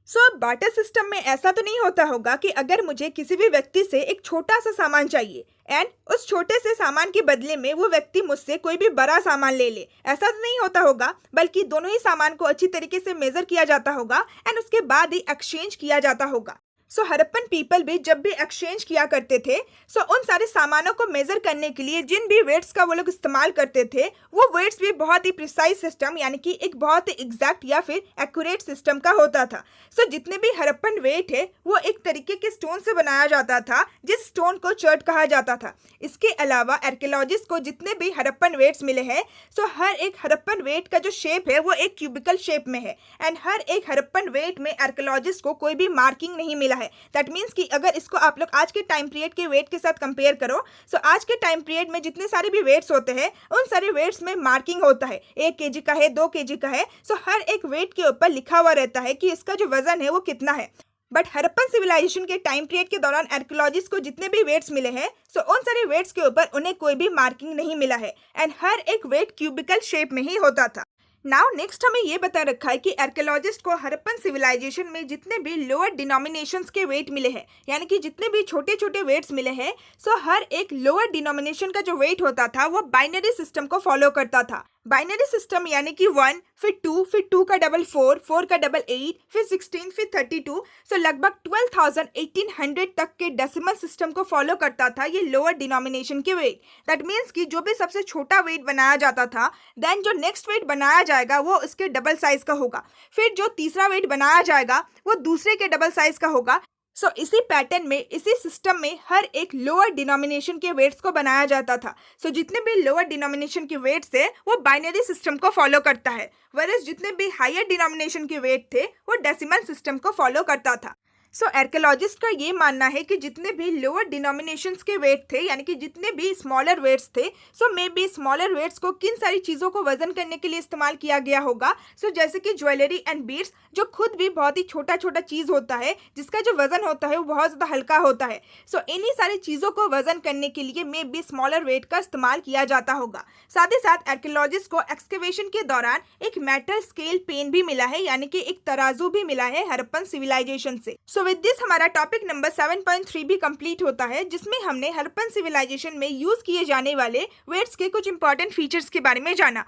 [SPEAKER 1] सो अब बार्टर सिस्टम में ऐसा तो नहीं होता होगा कि अगर मुझे किसी भी व्यक्ति से एक छोटा सा सामान चाहिए एंड उस छोटे से सामान के बदले में वो व्यक्ति मुझसे कोई भी बड़ा सामान ले ले, ऐसा तो नहीं होता होगा, बल्कि दोनों ही सामान को अच्छी तरीके से मेजर किया जाता होगा एंड उसके बाद ही एक्सचेंज किया जाता होगा। सो हड़प्पन पीपल भी जब भी एक्सचेंज किया करते थे, सो उन सारे सामानों को मेजर करने के लिए जिन भी वेट्स का वो लोग इस्तेमाल करते थे वो वेट्स भी बहुत ही प्रिसाइज सिस्टम यानी कि एक बहुत ही एग्जैक्ट या फिर एक्यूरेट सिस्टम का होता था। सो जितने भी हड़प्पन वेट है वो एक तरीके के स्टोन से बनाया जाता था जिस स्टोन को चर्ट कहा जाता था। इसके अलावा आर्कियोलॉजिस्ट को जितने भी हड़प्पन वेट्स मिले हैं, सो हर एक हड़प्पन वेट का जो शेप है वो एक क्यूबिकल शेप में है एंड हर एक हड़प्पन वेट में आर्कियोलॉजिस्ट को कोई भी मार्किंग नहीं मिला है। दैट मीन्स कि अगर इसको आप लोग आज के टाइम पीरियड के वेट के साथ कंपेयर करो, सो आज के टाइम पीरियड में जितने सारे भी वेट्स होते हैं उन सारे वेट्स में मार्किंग होता है, 1 kg का है, 2 kg का है। सो हर एक वेट के ऊपर लिखा हुआ रहता है कि इसका जो वजन है वो कितना है। बट हड़प्पन सिविलाइजेशन के टाइम पीरियड के दौरान आर्कियोलॉजिस्ट को जितने भी वेट्स मिले हैं सो उन सारे वेट्स के ऊपर उन्हें कोई भी मार्किंग नहीं मिला है एंड हर एक वेट क्यूबिकल शेप में ही होता था। नाउ नेक्स्ट हमें ये बता रखा है कि आर्कियोलॉजिस्ट को हड़प्पन सिविलाइजेशन में जितने भी लोअर डिनोमिनेशंस के वेट मिले हैं, यानी कि जितने भी छोटे छोटे वेट्स मिले हैं, सो हर एक लोअर डिनोमिनेशन का जो वेट होता था वो बाइनरी सिस्टम को फॉलो करता था। बाइनरी सिस्टम यानी कि 1 फिर 2 का डबल 4 का डबल 8 फिर 16 फिर 32, सो लगभग 12,1800 तक के डेसिमल सिस्टम को फॉलो करता था ये लोअर डिनोमिनेशन के वेट। दैट मीन्स कि जो भी सबसे छोटा वेट बनाया जाता था, देन जो नेक्स्ट वेट बनाया जाएगा वो उसके डबल साइज का होगा, फिर जो तीसरा वेट बनाया जाएगा वो दूसरे के डबल साइज का होगा। सो इसी पैटर्न में, इसी सिस्टम में हर एक लोअर डिनोमिनेशन के वेट्स को बनाया जाता था। सो जितने भी लोअर डिनोमिनेशन के वेट्स थे वो बाइनरी सिस्टम को फॉलो करता है, वरस जितने भी हायर डिनोमिनेशन के वेट थे वो डेसिमल सिस्टम को फॉलो करता था। सो आर्कियोलॉजिस्ट का ये मानना है कि जितने भी लोअर डिनोमिनेशंस के वेट थे, यानी कि जितने भी स्मॉलर वेट्स थे, सो मे बी स्मॉलर वेट्स को किन सारी चीज़ों को वजन करने के लिए इस्तेमाल किया गया होगा। सो जैसे कि ज्वेलरी एंड बीड्स, जो खुद भी बहुत ही छोटा छोटा चीज़ होता है, जिसका जो वजन होता है वो बहुत ज़्यादा हल्का होता है। सो इन्हीं सारी चीज़ों को वजन करने के लिए मे बी स्मॉलर वेट का इस्तेमाल किया जाता होगा। साथ ही साथ आर्कियोलॉजिस्ट को एक्सकेवेशन के दौरान एक मेटल स्केल पेन भी मिला है, यानी कि एक तराजू भी मिला है हड़प्पन सिविलाइजेशन से। सो विद दिस हमारा टॉपिक नंबर 7.3 भी कंप्लीट होता है, जिसमें हमने हड़प्पन सिविलाइजेशन में यूज किए जाने वाले वेट्स के कुछ इंपॉर्टेंट फीचर्स के बारे में जाना।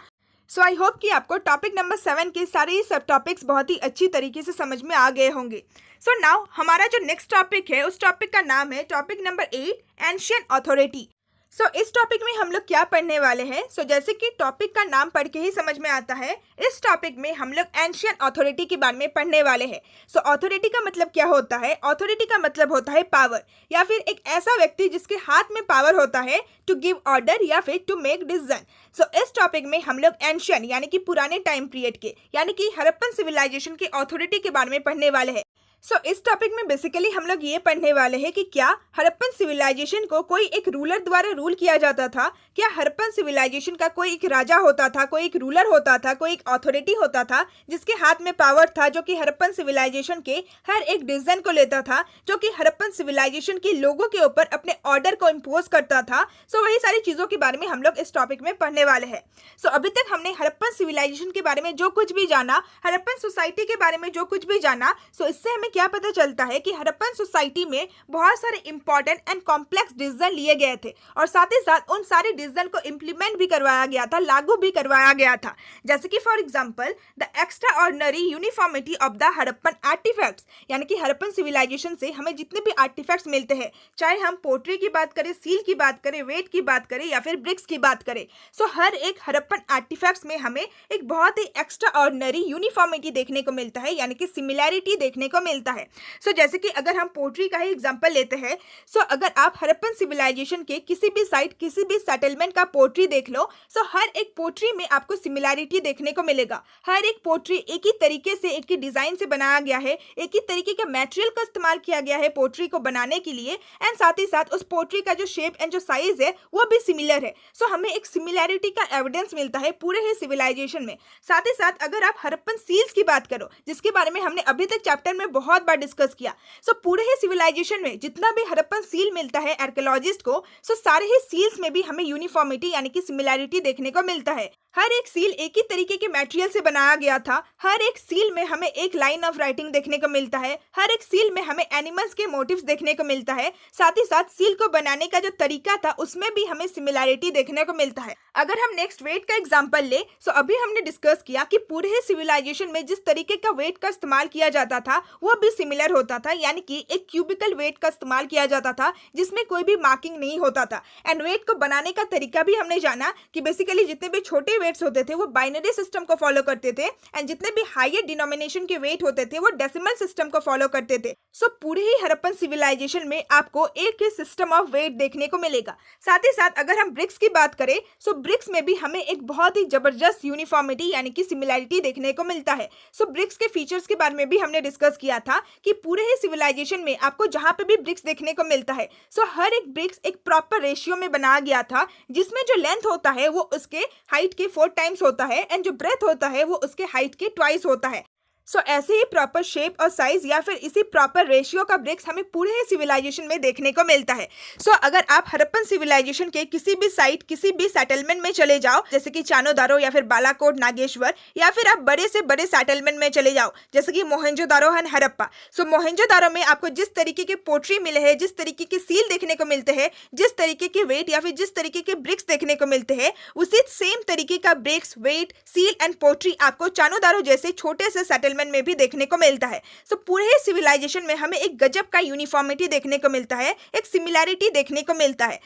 [SPEAKER 1] सो आई होप कि आपको टॉपिक नंबर 7 के सारे ही सब टॉपिक्स बहुत ही अच्छी तरीके से समझ में आ गए होंगे। सो नाउ हमारा जो नेक्स्ट टॉपिक है उस टॉपिक का नाम है टॉपिक नंबर 8, एंशिएंट अथॉरिटी। सो इस टॉपिक में हम लोग क्या पढ़ने वाले हैं? सो जैसे कि टॉपिक का नाम पढ़ के ही समझ में आता है, इस टॉपिक में हम लोग एंशिएंट अथॉरिटी के बारे में पढ़ने वाले हैं। सो अथॉरिटी का मतलब क्या होता है? अथॉरिटी का मतलब होता है पावर, या फिर एक ऐसा व्यक्ति जिसके हाथ में पावर होता है टू गिव ऑर्डर या फिर टू मेक डिसीजन। सो इस टॉपिक में हम लोग एंशिएंट यानी कि पुराने टाइम पीरियड के, यानी कि हड़प्पन सिविलाइजेशन के अथॉरिटी के बारे में पढ़ने वाले हैं। सो इस टॉपिक में बेसिकली हम लोग ये पढ़ने वाले हैं कि क्या हड़प्पन सिविलाइजेशन को कोई एक रूलर द्वारा रूल किया जाता था? क्या हड़प्पन सिविलाइजेशन का कोई एक राजा होता था, कोई एक रूलर होता था, कोई एक अथॉरिटी होता था जिसके हाथ में पावर था, जो कि हड़प्पन सिविलाइजेशन के हर एक डिसीजन को लेता था, जो कि हड़प्पन सिविलाइजेशन के लोगों के ऊपर अपने ऑर्डर को इम्पोज करता था? सो वही सारी चीज़ों के बारे में हम लोग इस टॉपिक में पढ़ने वाले हैं। सो अभी तक हमने हड़प्पन सिविलाइजेशन के बारे में जो कुछ भी जाना, हड़प्पन सोसाइटी के बारे में जो कुछ भी जाना, सो इससे हमें क्या पता चलता है कि हड़प्पन सोसाइटी में बहुत सारे इंपॉर्टेंट एंड कॉम्प्लेक्स डिसीजन लिए गए थे, और साथ ही साथ उन सारे डिसीजन को इम्प्लीमेंट भी करवाया गया था, लागू भी करवाया गया था। जैसे कि for example the extraordinary uniformity of the Harappan artefacts, यानी कि हड़प्पन सिविलाइजेशन से हमें जितने भी आर्टिफैक्ट्स मिलते हैं, चाहे हम पोट्री की बात करें, सील की बात करें, वेट की बात करें या फिर ब्रिक्स की बात करें, सो हर एक हड़प्पन आर्टिफैक्ट्स में हमें एक बहुत ही एक्स्ट्रा ऑर्डिनरी यूनिफॉर्मिटी देखने को मिलता है, यानी कि सिमिलैरिटी देखने को मिलता है। सो जैसे कि अगर हम पोट्री का ही एग्जांपल लेते हैं, सो अगर आप हड़प्पन सिविलाइजेशन के किसी भी साइट, किसी भी सेटलमेंट का पोट्री देख लो, सो हर एक पोट्री में आपको सिमिलैरिटी देखने को मिलेगा। हर एक पोट्री एक ही तरीके से, एक ही डिजाइन से बनाया गया है, एक ही तरीके का मटेरियल का इस्तेमाल किया गया है पोट्री को बनाने के लिए, एंड साथ ही साथ उस पोट्री का जो शेप एंड जो साइज है वो भी सिमिलर है। सो हमें एक सिमिलैरिटी का एविडेंस मिलता है पूरे ही सिविलाइजेशन में। साथ ही साथ अगर आप हड़प्पन सील्स की बात करो, जिसके बारे में हमने अभी तक चैप्टर में बहुत बार डिस्कस किया, सो पूरे ही सिविलाइजेशन में जितना भी हड़प्पन सील मिलता है आर्कियोलॉजिस्ट को, सो सारे ही सील्स में भी हमें यूनिफॉर्मिटी यानी कि सिमिलैरिटी देखने को मिलता है। हर एक सील एक ही तरीके के मटेरियल से बनाया गया था, हर एक सील में हमें एक लाइन ऑफ राइटिंग देखने को मिलता है, हर एक सील में हमें एनिमल्स के मोटिव्स देखने को मिलता है, साथ ही साथ सील को बनाने का जो तरीका था उसमें भी हमें सिमिलैरिटी देखने को मिलता है। अगर हम नेक्स्ट वेट का एग्जांपल ले, सो अभी हमने डिस्कस किया कि पूरे ही सिविलाइजेशन में जिस तरीके का वेट का इस्तेमाल किया जाता था वो भी सिमिलर होता था, यानी कि एक क्यूबिकल वेट का इस्तेमाल किया जाता था जिसमें कोई भी मार्किंग नहीं होता था। एंड वेट को बनाने का तरीका भी हमने जाना कि बेसिकली जितने भी छोटे वेट्स होते थे वो बाइनरी सिस्टम को फॉलो करते थे, एंड जितने भी हायर डिनोमिनेशन के वेट होते थे वो डेसिमल सिस्टम को फॉलो करते थे। सो पूरे ही हड़प्पन सिविलाइजेशन में आपको एक ही सिस्टम ऑफ वेट देखने को मिलेगा। साथ ही साथ अगर हम ब्रिक्स की बात करें, सो ब्रिक्स में भी हमें एक बहुत ही जबरदस्त यूनिफॉर्मिटी यानी कि सिमिलैरिटी देखने को मिलता है। सो ब्रिक्स के फीचर्स के बारे में भी हमने डिस्कस किया था कि पूरे ही सिविलाइजेशन में आपको जहां पे भी ब्रिक्स देखने को मिलता है, सो हर एक ब्रिक्स एक प्रॉपर रेशियो में बनाया गया था, जिसमें जो लेंथ होता है वो उसके हाइट के 4 टाइम्स होता है, एंड जो ब्रेथ होता है वो उसके हाइट के ट्वाइस होता है। सो ऐसे ही प्रॉपर शेप और साइज या फिर इसी प्रॉपर रेशियो का ब्रिक्स हमें पूरे ही सिविलाइजेशन में देखने को मिलता है। सो अगर आप हड़प्पन सिविलाइजेशन के किसी भी साइट, किसी भी सेटलमेंट में चले जाओ, जैसे कि चानोदारो या फिर बालाकोट, नागेश्वर, या फिर आप बड़े से बड़े सेटलमेंट में चले जाओ जैसे कि मोहनजोदारो एंड हड़प्पा। सो मोहनजोदारो में आपको जिस तरीके के पोट्री मिले हैं, जिस तरीके के सील देखने को मिलते हैं, जिस तरीके के वेट या फिर जिस तरीके के ब्रिक्स देखने को मिलते हैं, उसी सेम तरीके का bricks, weight, seal and pottery आपको चानोदारो जैसे छोटे से सेटलमेंट में भी देखने को मिलता है। सो पूरे सिविलाइजेशन में हमें एक गजब का यूनिफॉर्मिटी देखने को मिलता है, एक सिमिलैरिटी देखने को मिलता है।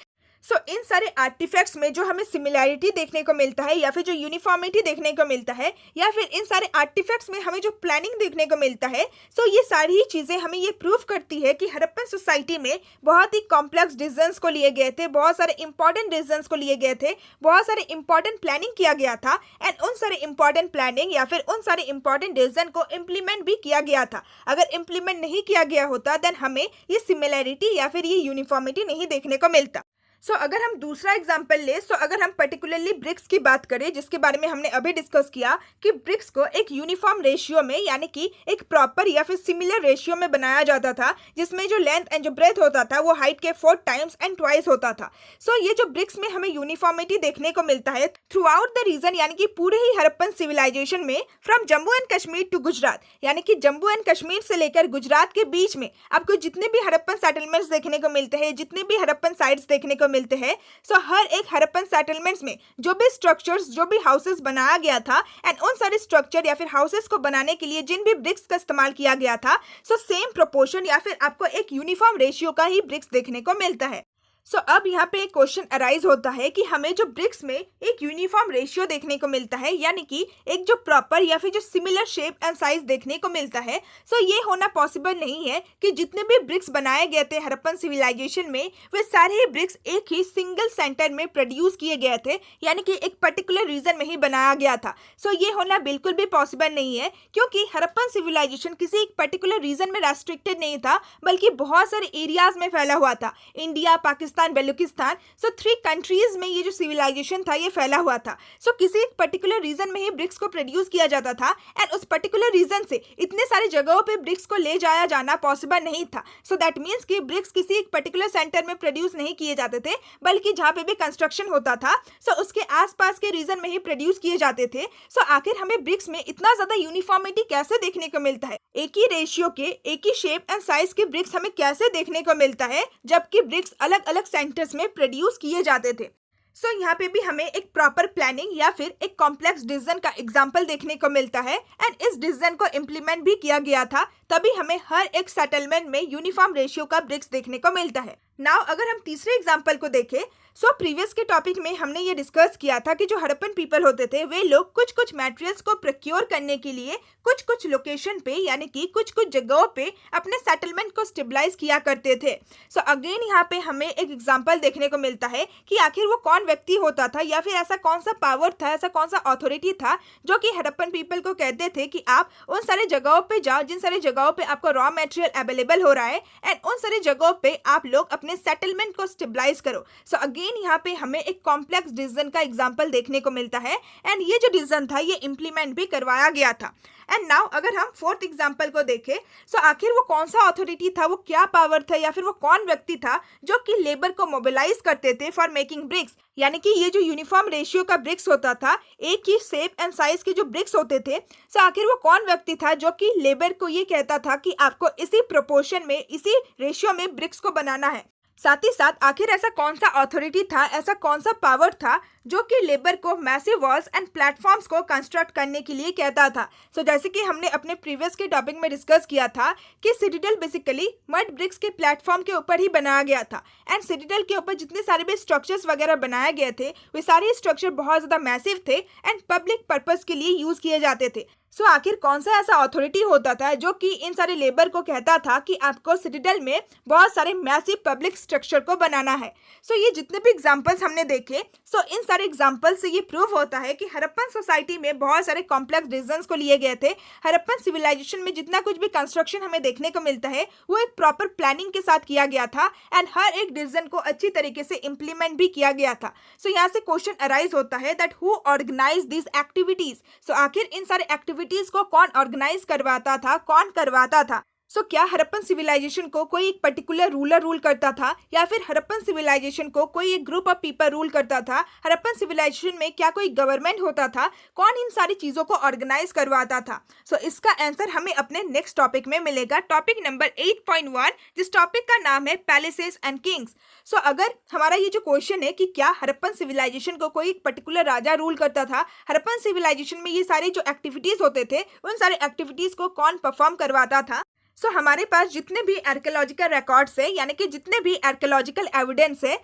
[SPEAKER 1] सो इन सारे आर्टिफैक्ट्स में जो हमें सिमिलैरिटी देखने को मिलता है या फिर जो यूनिफॉर्मिटी देखने को मिलता है या फिर इन सारे आर्टिफैक्ट्स में हमें जो प्लानिंग देखने को मिलता है, सो ये सारी ही चीज़ें हमें ये प्रूव करती है कि हड़प्पन सोसाइटी में बहुत ही कॉम्प्लेक्स डिसीजंस को लिए गए थे, बहुत सारे इंपॉर्टेंट डिसीजंस को लिए गए थे, बहुत सारे इंपॉर्टेंट प्लानिंग किया गया था एंड उन सारे इंपॉर्टेंट प्लानिंग या फिर उन सारे इंपॉर्टेंट डिसीजन को इम्प्लीमेंट भी किया गया था। अगर इम्प्लीमेंट नहीं किया गया होता देन हमें ये सिमिलैरिटी या फिर ये यूनिफॉर्मिटी नहीं देखने को मिलता। सो अगर हम दूसरा एग्जाम्पल ले, सो अगर हम पर्टिकुलरली ब्रिक्स की बात करें, जिसके बारे में हमने अभी डिस्कस किया कि ब्रिक्स को एक यूनिफॉर्म रेशियो में यानी कि एक प्रॉपर या फिर सिमिलर रेशियो में बनाया जाता था, जिसमें जो लेंथ एंड जो ब्रेथ होता था वो हाइट के 4 टाइम्स एंड ट्वाइस होता था। सो ये जो ब्रिक्स में हमें यूनिफॉर्मिटी देखने को मिलता है थ्रू आउट द रीजन, यानी कि पूरे ही हड़प्पन सिविलाइजेशन में, from Jammu and Kashmir to Gujarat, यानी कि जम्मू एंड कश्मीर से लेकर गुजरात के बीच में आपको जितने भी हड़प्पन सेटलमेंट्स देखने को मिलते हैं, जितने भी हड़प्पन साइट्स देखने को मिलते हैं, सो हर एक हड़प्पन सेटलमेंट्स में जो भी स्ट्रक्चर्स, जो भी हाउसेस बनाया गया था एंड उन सारे स्ट्रक्चर या फिर हाउसेस को बनाने के लिए जिन भी ब्रिक्स का इस्तेमाल किया गया था, सो सेम प्रोपोर्शन या फिर आपको एक यूनिफॉर्म रेशियो का ही ब्रिक्स देखने को मिलता है। सो अब यहाँ पे एक क्वेश्चन अराइज होता है कि हमें जो ब्रिक्स में एक यूनिफॉर्म रेशियो देखने को मिलता है, यानी कि एक जो प्रॉपर या फिर जो सिमिलर शेप एंड साइज देखने को मिलता है, सो ये होना पॉसिबल नहीं है कि जितने भी ब्रिक्स बनाए गए थे हड़प्पन सिविलाइजेशन में, वे सारे ही ब्रिक्स एक ही सिंगल सेंटर में प्रोड्यूस किए गए थे, यानी कि एक पर्टिकुलर रीजन में ही बनाया गया था। सो ये होना बिल्कुल भी पॉसिबल नहीं है, क्योंकि हड़प्पन सिविलाइजेशन किसी एक पर्टिकुलर रीजन में रेस्ट्रिक्टेड नहीं था, बल्कि बहुत सारे एरियाज में फैला हुआ था। इंडिया, पाकिस्तान, बलूचिस्तान, सो 3 कंट्रीज में ये जो सिविलाइजेशन था ये फैला हुआ था। सो किसी एक पर्टिकुलर रीजन में ही ब्रिक्स को प्रोड्यूस किया जाता था एंड उस पर्टिकुलर रीजन से इतने सारे जगहों पे ब्रिक्स को ले जाया जाना पॉसिबल नहीं था। सो दैट मीन्स कि ब्रिक्स किसी एक पर्टिकुलर सेंटर में प्रोड्यूस नहीं किए जाते थे, बल्कि जहाँ पे भी कंस्ट्रक्शन होता था सो उसके आसपास के रीजन में ही प्रोड्यूस किए जाते थे। सो आखिर हमें ब्रिक्स में इतना ज्यादा यूनिफॉर्मिटी कैसे देखने को मिलता है? एक ही रेशियो के, एक ही शेप एंड साइज के ब्रिक्स हमें कैसे देखने को मिलता है, जबकि ब्रिक्स अलग अलग सेंटर्स में प्रोड्यूस किए जाते थे? सो यहाँ पे भी हमें एक प्रॉपर प्लानिंग या फिर एक कॉम्प्लेक्स डिसीजन का एग्जाम्पल देखने को मिलता है एंड इस डिसीजन को इम्प्लीमेंट भी किया गया था, तभी हमें हर एक सेटलमेंट में यूनिफॉर्म रेशियो का ब्रिक्स देखने को मिलता है। नाउ अगर हम तीसरे एग्जाम्पल को देखें, सो प्रीवियस के टॉपिक में हमने ये डिस्कस किया था कि जो हड़प्पन पीपल होते थे वे लोग कुछ कुछ मटेरियल्स को प्रोक्योर करने के लिए कुछ कुछ लोकेशन पे यानी कि कुछ कुछ जगहों पे अपने सेटलमेंट को स्टेबलाइज किया करते थे। सो अगेन यहाँ पे हमें एक एग्जांपल देखने को मिलता है कि आखिर वो कौन व्यक्ति होता था या फिर ऐसा कौन सा पावर था, ऐसा कौन सा अथॉरिटी था जो कि हड़प्पन पीपल को कहते थे कि आप उन सारे जगहों पे जाओ जिन सारे जगहों पे आपको रॉ मटेरियल अवेलेबल हो रहा है एंड उन सारी जगहों पे आप लोग अपने सेटलमेंट को स्टेबलाइज करो। सो अगेन यहाँ पे हमें एक कॉम्प्लेक्स डिसीजन का एग्जांपल देखने को मिलता है एंड ये जो डिसीजन था ये इंप्लीमेंट भी करवाया गया था। एंड नाउ अगर हम फोर्थ एग्जांपल को देखें, सो आखिर वो कौन सा अथॉरिटी था, वो क्या पावर था या फिर वो कौन व्यक्ति था जो कि लेबर को मोबिलाइज करते थे फॉर मेकिंग ब्रिक्स, यानी कि ये जो यूनिफॉर्म रेशियो का ब्रिक्स होता था, एक ही शेप एंड साइज के जो ब्रिक्स होते थे, सो आखिर वो कौन व्यक्ति था जो कि लेबर को ये कहता था कि आपको इसी प्रोपोर्शन में, इसी रेशियो में ब्रिक्स को बनाना है। साथ ही साथ आखिर ऐसा कौन सा अथॉरिटी था, ऐसा कौन सा पावर था जो कि लेबर को मैसिव वॉल्स एंड प्लेटफॉर्म्स को कंस्ट्रक्ट करने के लिए कहता था। सो जैसे कि हमने अपने प्रीवियस के टॉपिक में डिस्कस किया था कि सिटाडेल बेसिकली मड ब्रिक्स के प्लेटफॉर्म के ऊपर ही बनाया गया था एंड सिटाडेल के ऊपर जितने सारे भी स्ट्रक्चर्स वगैरह बनाए गए थे वे सारे स्ट्रक्चर बहुत ज़्यादा मैसिव थे एंड पब्लिक पर्पस के लिए यूज़ किए जाते थे। सो आखिर कौन सा ऐसा अथॉरिटी होता था जो कि इन सारे लेबर को कहता था कि आपको सिटाडेल में बहुत सारे मैसिव पब्लिक स्ट्रक्चर को बनाना है। सो ये जितने भी एग्जांपल्स हमने देखे, सो इन सारे एग्जांपल से ये प्रूव होता है कि हड़प्पन सोसाइटी में बहुत सारे कॉम्प्लेक्स डिसीजंस को लिए गए थे। हड़प्पन सिविलाइजेशन में जितना कुछ भी कंस्ट्रक्शन हमें देखने को मिलता है वो एक प्रॉपर प्लानिंग के साथ किया गया था एंड हर एक डिसीजन को अच्छी तरीके से इम्प्लीमेंट भी किया गया था। सो यहाँ से क्वेश्चन अराइज होता है that who organize this activities. So आखिर इन सारे एक्टिविटीज एक्टिविटीज को कौन ऑर्गेनाइज करवाता था, कौन करवाता था। क्या हड़प्पन सिविलाइजेशन को कोई एक पर्टिकुलर रूलर रूल करता था या फिर हड़प्पन सिविलाइजेशन को कोई एक ग्रुप ऑफ पीपल रूल करता था। हड़प्पन सिविलाइजेशन में क्या कोई गवर्नमेंट होता था, कौन इन सारी चीजों को ऑर्गेनाइज करवाता था। इसका आंसर हमें अपने नेक्स्ट टॉपिक में मिलेगा, टॉपिक नंबर 8.1, जिस टॉपिक का नाम है पैलेसेस एंड किंग्स। अगर हमारा ये जो क्वेश्चन है कि क्या हड़प्पन सिविलाइजेशन को कोई एक पर्टिकुलर राजा रूल करता था, हड़प्पन सिविलाइजेशन में ये सारे जो एक्टिविटीज होते थे उन सारे एक्टिविटीज को कौन परफॉर्म करवाता था। हमारे पास जितने भी आर्कियोलॉजिकल रिकॉर्ड्स है, यानी कि जितने भी आर्कियोलॉजिकल एविडेंस है,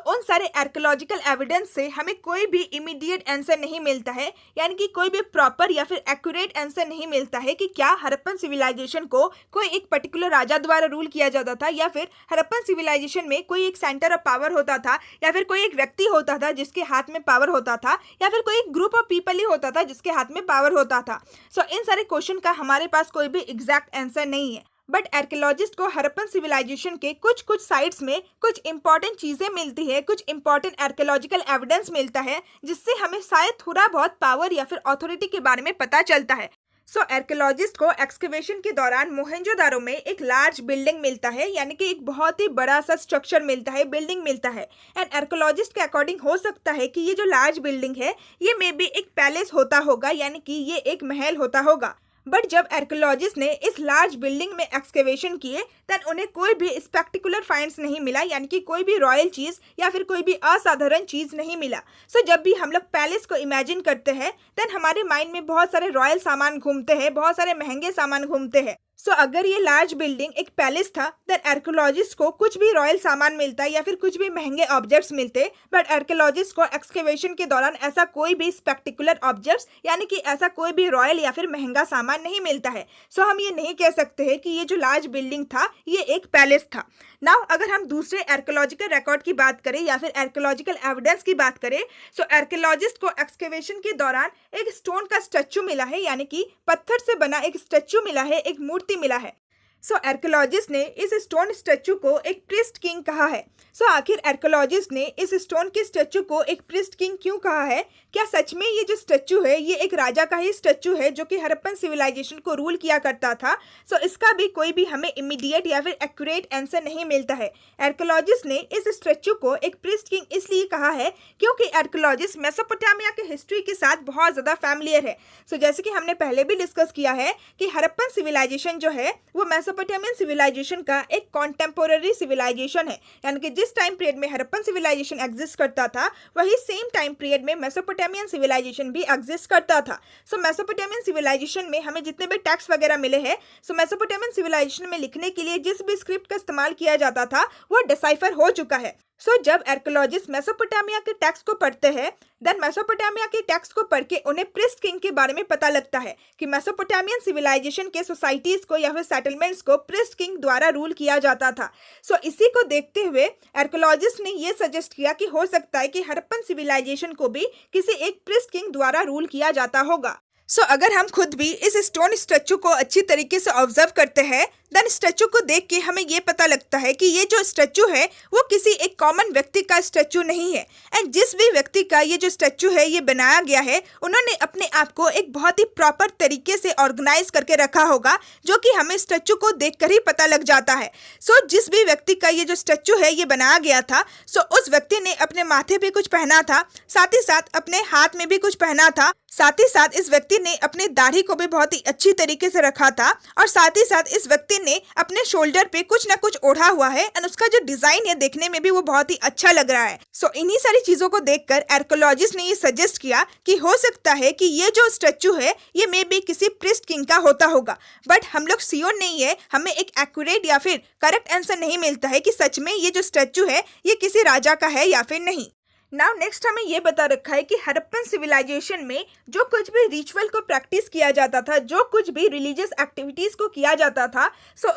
[SPEAKER 1] उन सारे आर्कियोलॉजिकल एविडेंस से हमें कोई भी इमीडिएट आंसर नहीं मिलता है, यानी कि कोई भी प्रॉपर या फिर एक्यूरेट आंसर नहीं मिलता है कि क्या हड़प्पन सिविलाइजेशन को कोई एक पर्टिकुलर राजा द्वारा रूल किया जाता था, या फिर हड़प्पन सिविलाइजेशन में कोई एक सेंटर ऑफ पावर होता था, या फिर कोई एक व्यक्ति होता था जिसके हाथ में पावर होता था, या फिर कोई एक ग्रुप ऑफ पीपल ही होता था जिसके हाथ में पावर होता था। इन सारे क्वेश्चन का हमारे पास कोई भी एग्जैक्ट आंसर नहीं है। बट आर्कियोलॉजिस्ट को हड़प्पन सिविलाइजेशन के कुछ साइट्स में कुछ इंपॉर्टेंट चीजें मिलती है, कुछ इंपॉर्टेंट आर्कियोलॉजिकल एविडेंस मिलता है, जिससे हमें शायद थोड़ा बहुत पावर या फिर अथॉरिटी के बारे में पता चलता है। आर्कियोलॉजिस्ट को एक्सकवेशन के दौरान मोहनजोदारो में एक लार्ज बिल्डिंग मिलता है, यानी कि एक बहुत ही बड़ा सा स्ट्रक्चर मिलता है, बिल्डिंग मिलता है। एंड आर्कियोलॉजिस्ट के अकॉर्डिंग हो सकता है कि ये जो लार्ज बिल्डिंग है ये मे बी एक पैलेस होता होगा, यानी कि ये एक महल होता होगा। बट जब आर्कियोलॉजिस्ट ने इस लार्ज बिल्डिंग में एक्सकेवेशन किए तब उन्हें कोई भी स्पेक्टिकुलर फाइंड्स नहीं मिला, यानी कि कोई भी रॉयल चीज़ या फिर कोई भी असाधारण चीज़ नहीं मिला। जब भी हम लोग पैलेस को इमेजिन करते हैं तब हमारे माइंड में बहुत सारे रॉयल सामान घूमते हैं, बहुत सारे महंगे सामान घूमते हैं। अगर ये लार्ज बिल्डिंग एक पैलेस था देन आर्कियोलॉजिस्ट को कुछ भी रॉयल सामान मिलता या फिर कुछ भी महंगे ऑब्जेक्ट्स मिलते, बट आर्कियोलॉजिस्ट को एक्सकेवेशन के दौरान ऐसा कोई भी स्पेक्टिकुलर ऑब्जेक्ट्स यानी कि ऐसा कोई भी रॉयल या फिर महंगा सामान नहीं मिलता है। हम ये नहीं कह सकते हैं कि ये जो लार्ज बिल्डिंग था ये एक पैलेस था। नाउ अगर हम दूसरे आर्कियोलॉजिकल रिकॉर्ड की बात करें या फिर आर्कियोलॉजिकल एविडेंस की बात करें, आर्कियोलॉजिस्ट को एक्सकेवेशन के दौरान एक स्टोन का स्टैचू मिला है, यानी कि पत्थर से बना एक स्टैचू मिला है, एक मूर्ति मिला है। आर्कियोलॉजिस्ट ने इस स्टोन स्टैचू को एक प्रीस्ट किंग कहा है। आखिर आर्कियोलॉजिस्ट ने इस स्टोन के स्टैचू को एक प्रीस्ट किंग क्यों कहा है? क्या सच में ये जो स्टैचू है ये एक राजा का ही स्टैचू है जो कि हड़प्पन सिविलाइजेशन को रूल किया करता था? इसका भी कोई भी हमें इमीडिएट या फिर एक्यूरेट आंसर नहीं मिलता है। आर्कियोलॉजिस्ट ने इस स्टैचू को एक प्रीस्ट किंग इसलिए कहा है क्योंकि आर्कियोलॉजिस्ट मेसोपोटामिया के हिस्ट्री के साथ बहुत ज़्यादा फैमिलियर है। जैसे कि हमने पहले भी डिस्कस किया है कि हड़प्पन सिविलाइजेशन जो है वो मेसोपोटामियन सिविलाइजेशन का एक कॉन्टेम्पोररी सिविलाइजेशन है, यानी कि जिस टाइम पीरियड में हड़प्पन सिविलाइजेशन एग्जिस्ट करता था वही सेम टाइम पीरियड में मेसोपोटामियन सिविलाइजेशन भी एग्जिस्ट करता था। मेसोपोटामियन सिविलाइजेशन में हमें जितने भी टेक्स्ट वगैरह मिले हैं, मेसोपोटामियन सिविलाइजेशन में लिखने के लिए जिस भी स्क्रिप्ट का इस्तेमाल किया जाता था वो डिसाइफर हो चुका है। जब आर्कियोलॉजिस्ट मेसोपोटामिया के टेक्स्ट को पढ़ते हैं देन मेसोपोटामिया के टेक्स्ट को पढ़ के उन्हें प्रीस्ट किंग के बारे में पता लगता है कि मेसोपोटामियन सिविलाइजेशन के सोसाइटीज को या फिर सेटलमेंट्स को प्रीस्ट किंग द्वारा रूल किया जाता था। इसी को देखते हुए आर्कियोलॉजिस्ट ने ये सजेस्ट किया कि हो सकता है कि हड़प्पन सिविलाइजेशन को भी किसी एक प्रीस्ट किंग द्वारा रूल किया जाता होगा। अगर हम खुद भी इस स्टोन स्टैचू को अच्छी तरीके से ऑब्जर्व करते हैं देन स्टैचू को देख के हमें ये पता लगता है कि ये जो स्टैचू है वो किसी एक कॉमन व्यक्ति का स्टैचू नहीं है। एंड जिस भी व्यक्ति का ये जो स्टैचू है ये बनाया गया है उन्होंने अपने आप को एक बहुत ही प्रॉपर तरीके से ऑर्गेनाइज करके रखा होगा, जो कि हमें स्टैचू को देखकर ही पता लग जाता है। जिस भी व्यक्ति का ये जो स्टैचू है ये बनाया गया था उस व्यक्ति ने अपने माथे पे कुछ पहना था, साथ ही साथ अपने हाथ में भी कुछ पहना था, साथ ही साथ इस व्यक्ति ने अपने दाढ़ी को भी बहुत ही अच्छी तरीके से रखा था, और साथ ही साथ इस व्यक्ति ने अपने शोल्डर पे कुछ ना कुछ ओढ़ा हुआ है एंड उसका जो डिजाइन है देखने में भी वो बहुत ही अच्छा लग रहा है। इन्हीं सारी चीजों को देखकर आर्कियोलॉजिस्ट ने ये सजेस्ट किया कि हो सकता है कि ये जो स्टैचू है ये मे बी किसी प्रीस्ट किंग का होता होगा। बट हम लोग श्योर नहीं है, हमें एक एक्यूरेट या फिर करेक्ट आंसर नहीं मिलता है कि सच में ये जो स्टैचू है ये किसी राजा का है या फिर नहीं। नाउ नेक्स्ट हमें ये बता रखा है कि हड़प्पन सिविलाइजेशन में जो कुछ भी रिचुअल को प्रैक्टिस किया जाता था, जो कुछ भी रिलीजियस एक्टिविटीज को किया जाता था,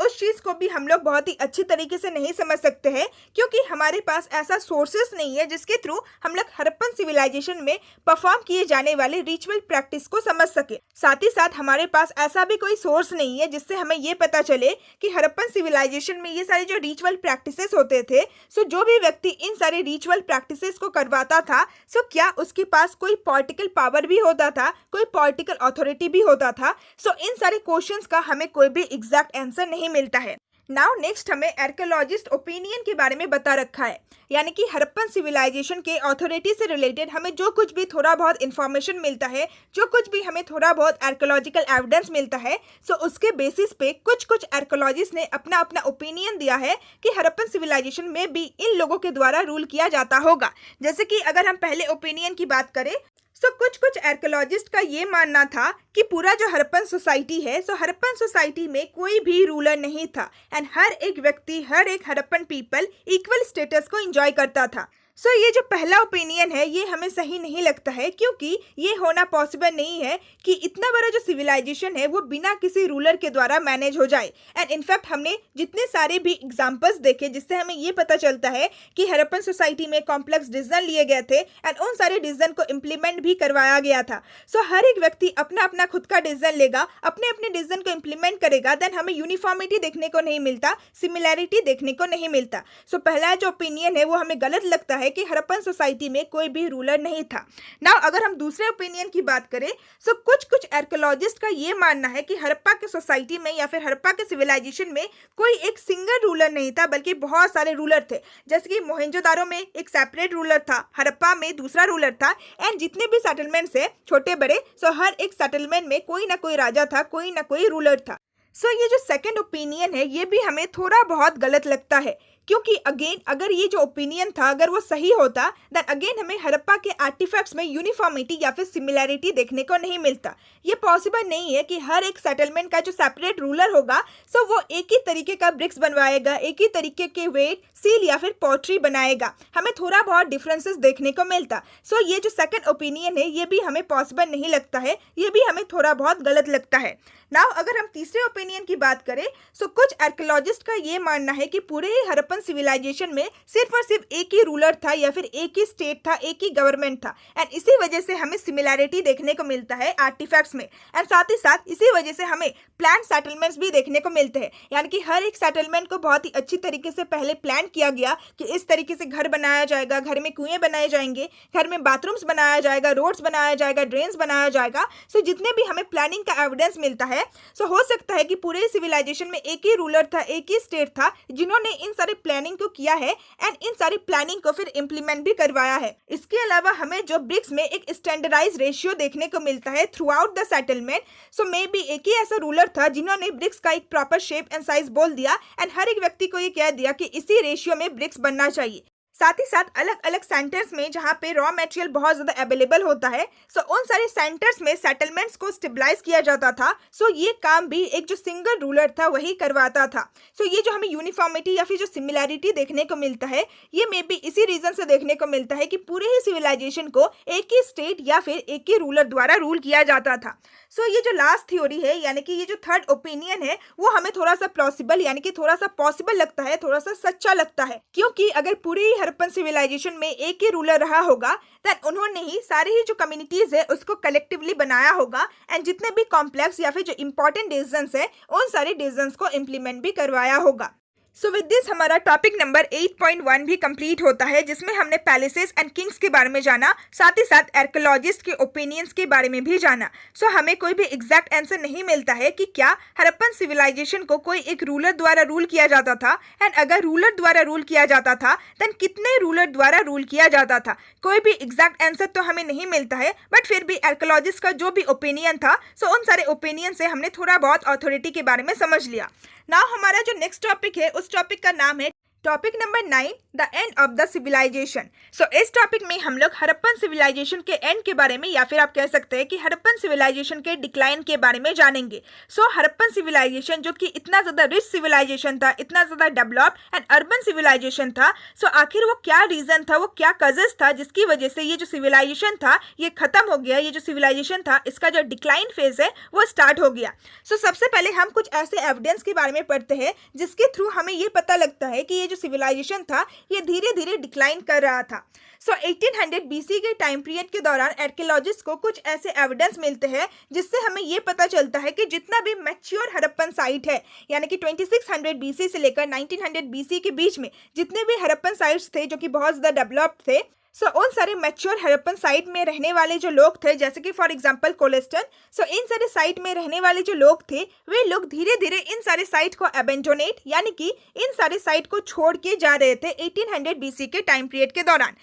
[SPEAKER 1] उस चीज को भी हम लोग बहुत ही अच्छी तरीके से नहीं समझ सकते हैं क्योंकि हमारे पास ऐसा सोर्सेस नहीं है जिसके थ्रू हम लोग हड़प्पन सिविलाइजेशन में परफॉर्म किए जाने वाले रिचुअल प्रैक्टिस को समझ सके। साथ ही साथ हमारे पास ऐसा भी कोई सोर्स नहीं है जिससे हमें ये पता चले कि हड़प्पन सिविलाइजेशन में ये सारे जो रिचुअल प्रैक्टिसेस होते थे, जो भी व्यक्ति इन सारे रिचुअल प्रैक्टिसेस को करवाता था, सो क्या उसके पास कोई पॉलिटिकल पावर भी होता था, कोई पॉलिटिकल अथॉरिटी भी होता था? सो इन सारे क्वेश्चंस का हमें कोई भी एग्जैक्ट आंसर नहीं मिलता है। नाउ नेक्स्ट हमें आर्कियोलॉजिस्ट ओपिनियन के बारे में बता रखा है, यानी कि हड़प्पन सिविलाइजेशन के अथॉरिटी से रिलेटेड हमें जो कुछ भी थोड़ा बहुत इंफॉर्मेशन मिलता है, जो कुछ भी हमें थोड़ा बहुत आर्कियोलॉजिकल एविडेंस मिलता है, सो उसके बेसिस पे कुछ कुछ आर्कियोलॉजिस्ट ने अपना अपना ओपिनियन दिया है कि हड़प्पन सिविलाइजेशन में भी इन लोगों के द्वारा रूल किया जाता होगा। जैसे कि अगर हम पहले ओपिनियन की बात करें, सो कुछ आर्कियोलॉजिस्ट का ये मानना था कि पूरा जो हड़प्पन सोसाइटी है, सो हड़प्पन सोसाइटी में कोई भी रूलर नहीं था एंड हर एक व्यक्ति, हर एक हड़प्पन पीपल इक्वल स्टेटस को एंजॉय करता था। सो ये जो पहला ओपिनियन है ये हमें सही नहीं लगता है, क्योंकि ये होना पॉसिबल नहीं है कि इतना बड़ा जो सिविलाइजेशन है वो बिना किसी रूलर के द्वारा मैनेज हो जाए। एंड इनफैक्ट हमने जितने सारे भी एग्जांपल्स देखे जिससे हमें ये पता चलता है कि हड़प्पन सोसाइटी में कॉम्प्लेक्स डिसीजन लिए गए थे एंड उन सारे डिसीजन को इम्प्लीमेंट भी करवाया गया था। सो हर एक व्यक्ति अपना अपना खुद का डिसीजन लेगा, अपने अपने डिसीजन को इम्प्लीमेंट करेगा, देन हमें यूनिफॉर्मिटी देखने को नहीं मिलता, सिमिलैरिटी देखने को नहीं मिलता। सो पहला जो ओपिनियन है वो हमें गलत लगता है कि हड़प्पन सोसाइटी में कोई भी रूलर नहीं था। नाउ अगर हम दूसरे ओपिनियन की बात करें, सो कुछ आर्कियोलॉजिस्ट का ये मानना है कि हड़प्पा के सोसाइटी में या फिर हड़प्पा के सिविलाइजेशन में कोई एक सिंगल रूलर नहीं था, बल्कि बहुत सारे रूलर थे। जैसे कि मोहनजोदारो में एक सेपरेट रूलर था, हड़प्पा में दूसरा रूलर था, एंड जितने भी सेटलमेंट्स है छोटे बड़े, सो हर एक सेटलमेंट में कोई ना कोई राजा था, कोई ना कोई रूलर था। सो ये जो सेकंड ओपिनियन है ये भी हमें थोड़ा बहुत गलत लगता है, क्योंकि अगेन अगर ये जो ओपिनियन था अगर वो सही होता, देन अगेन हमें हड़प्पा के आर्टिफैक्ट्स में यूनिफॉर्मिटी या फिर सिमिलैरिटी देखने को नहीं मिलता। ये पॉसिबल नहीं है कि हर एक सेटलमेंट का जो सेपरेट रूलर होगा, सो वो एक ही तरीके का ब्रिक्स बनवाएगा, एक ही तरीके के वेट, सील या फिर पॉटरी बनाएगा। हमें थोड़ा बहुत डिफरेंसेस देखने को मिलता। सो ये जो सेकंड ओपिनियन है ये भी हमें पॉसिबल नहीं लगता है, ये भी हमें थोड़ा बहुत गलत लगता है। नाउ अगर हम तीसरे ओपिनियन की बात करें, सो कुछ आर्कियोलॉजिस्ट का ये मानना है कि पूरे ही हड़प्पन सिविलाइजेशन में सिर्फ और सिर्फ एक ही रूलर था या फिर एक ही स्टेट था, एक ही गवर्नमेंट था, एंड इसी वजह से हमें सिमिलैरिटी देखने को मिलता है आर्टिफैक्ट्स में, एंड साथ ही साथ इसी वजह से हमें प्लान सेटलमेंट्स भी देखने को मिलते हैं। यानी कि हर एक सेटलमेंट को बहुत ही अच्छी तरीके से पहले प्लान किया गया कि इस तरीके से घर बनाया जाएगा, घर में कुएं बनाए जाएंगे, घर में बाथरूम्स बनाया जाएगा, रोड्स बनाया जाएगा, ड्रेन्स बनाया जाएगा। सो जितने भी हमें प्लानिंग का एविडेंस मिलता है, सो हो सकता है कि पूरे सिविलाइजेशन में एक ही रूलर था, एक ही स्टेट था जिन्होंने इन सारे प्लानिंग को किया है एंड इन सारी प्लानिंग को फिर इम्प्लीमेंट भी करवाया है। इसके अलावा हमें जो ब्रिक्स में एक स्टैंडर्डाइज रेशियो देखने को मिलता है through out the settlement, so may be एक ही ऐसा रूलर था जिन्होंने ब्रिक्स का एक प्रॉपर शेप एंड साइज बोल दिया एंड हर एक व्यक्ति को ये कह दिया कि इसी रेशियो में ब्रिक्स बनना चाहिए। साथ ही साथ अलग अलग सेंटर्स में जहाँ पे रॉ मटेरियल बहुत ज़्यादा अवेलेबल होता है, सो उन सारे सेंटर्स में सेटलमेंट्स को स्टेबलाइज किया जाता था। सो ये काम भी एक जो सिंगल रूलर था वही करवाता था। सो ये जो हमें यूनिफॉर्मिटी या फिर जो सिमिलैरिटी देखने को मिलता है ये मे बी इसी रीजन से देखने को मिलता है कि पूरे ही सिविलाइजेशन को एक ही स्टेट या फिर एक ही रूलर द्वारा रूल किया जाता था। सो ये जो लास्ट थ्योरी है यानी कि ये जो थर्ड ओपिनियन है वो हमें थोड़ा सा प्लॉसिबल यानी कि थोड़ा सा पॉसिबल लगता है, थोड़ा सा सच्चा लगता है, क्योंकि अगर पूरी ही हड़प्पन सिविलाइजेशन में एक ही रूलर रहा होगा देन उन्होंने ही सारी ही जो कम्युनिटीज है उसको कलेक्टिवली बनाया होगा एंड जितने भी कॉम्प्लेक्स या फिर जो इंपॉर्टेंट डिसीजंस है उन सारे डिसीजंस को इम्प्लीमेंट भी करवाया होगा। सो विद दिस हमारा टॉपिक नंबर 8.1 भी कंप्लीट होता है, जिसमें हमने पैलेसेस एंड किंग्स के बारे में जाना, साथ ही साथ आर्कियोलॉजिस्ट के ओपिनियंस के बारे में भी जाना। सो हमें कोई भी एग्जैक्ट आंसर नहीं मिलता है कि क्या हड़प्पन सिविलाइजेशन को कोई एक रूलर द्वारा रूल किया जाता था, एंड अगर रूलर द्वारा रूल किया जाता था देन कितने रूलर द्वारा रूल किया जाता था। कोई भी एग्जैक्ट आंसर तो हमें नहीं मिलता है, बट फिर भी आर्कियोलॉजिस्ट का जो भी ओपिनियन था सो उन सारे ओपिनियन से हमने थोड़ा बहुत अथॉरिटी के बारे में समझ लिया। नाउ हमारा जो नेक्स्ट टॉपिक है उस टॉपिक का नाम है topic number 9, the end of the civilization. So इस टॉपिक में हम लोग हड़प्पन सिविलाइजेशन के एंड के बारे में या फिर आप कह सकते हैं कि हड़प्पन सिविलाइजेशन के डिक्लाइन के बारे में जानेंगे। सो हड़प्पन सिविलाइजेशन जो कि इतना ज़्यादा रिच सिविलाइजेशन था, इतना ज़्यादा डेवलप एंड अर्बन सिविलाइजेशन था, सो आखिर वो क्या रीज़न था, वो क्या कजेस था जिसकी वजह से ये जो सिविलाइजेशन था ये ख़त्म हो गया, ये जो सिविलाइजेशन था इसका जो डिक्लाइन फेज है वो स्टार्ट हो गया। सो सबसे पहले हम कुछ ऐसे एविडेंस के बारे में पढ़ते हैं जिसके थ्रू हमें ये पता लगता है कि ये जो सिविलाइजेशन था ये धीरे धीरे डिक्लाइन कर रहा था। सो 1800 BC के टाइम पीरियड के दौरान आर्कियोलॉजिस्ट को कुछ ऐसे एविडेंस मिलते हैं जिससे हमें ये पता चलता है कि जितना भी मैच्योर हड़प्पन साइट है यानी कि 2600 BC से लेकर 1900 BC के बीच में जितने भी हड़प्पन साइट्स थे जो कि बहुत ज़्यादा डेवलप्ड थे, सो उन सारे मैच्योर हड़प्पन साइट में रहने वाले जो लोग थे, जैसे कि फॉर एग्जांपल कोलेस्टन, सो इन सारे साइट में रहने वाले जो लोग थे वे लोग धीरे धीरे इन सारे साइट को अबेंडोनेट यानी कि इन सारे साइट को छोड़ के जा रहे थे 1800 बीसी के टाइम पीरियड के दौरान।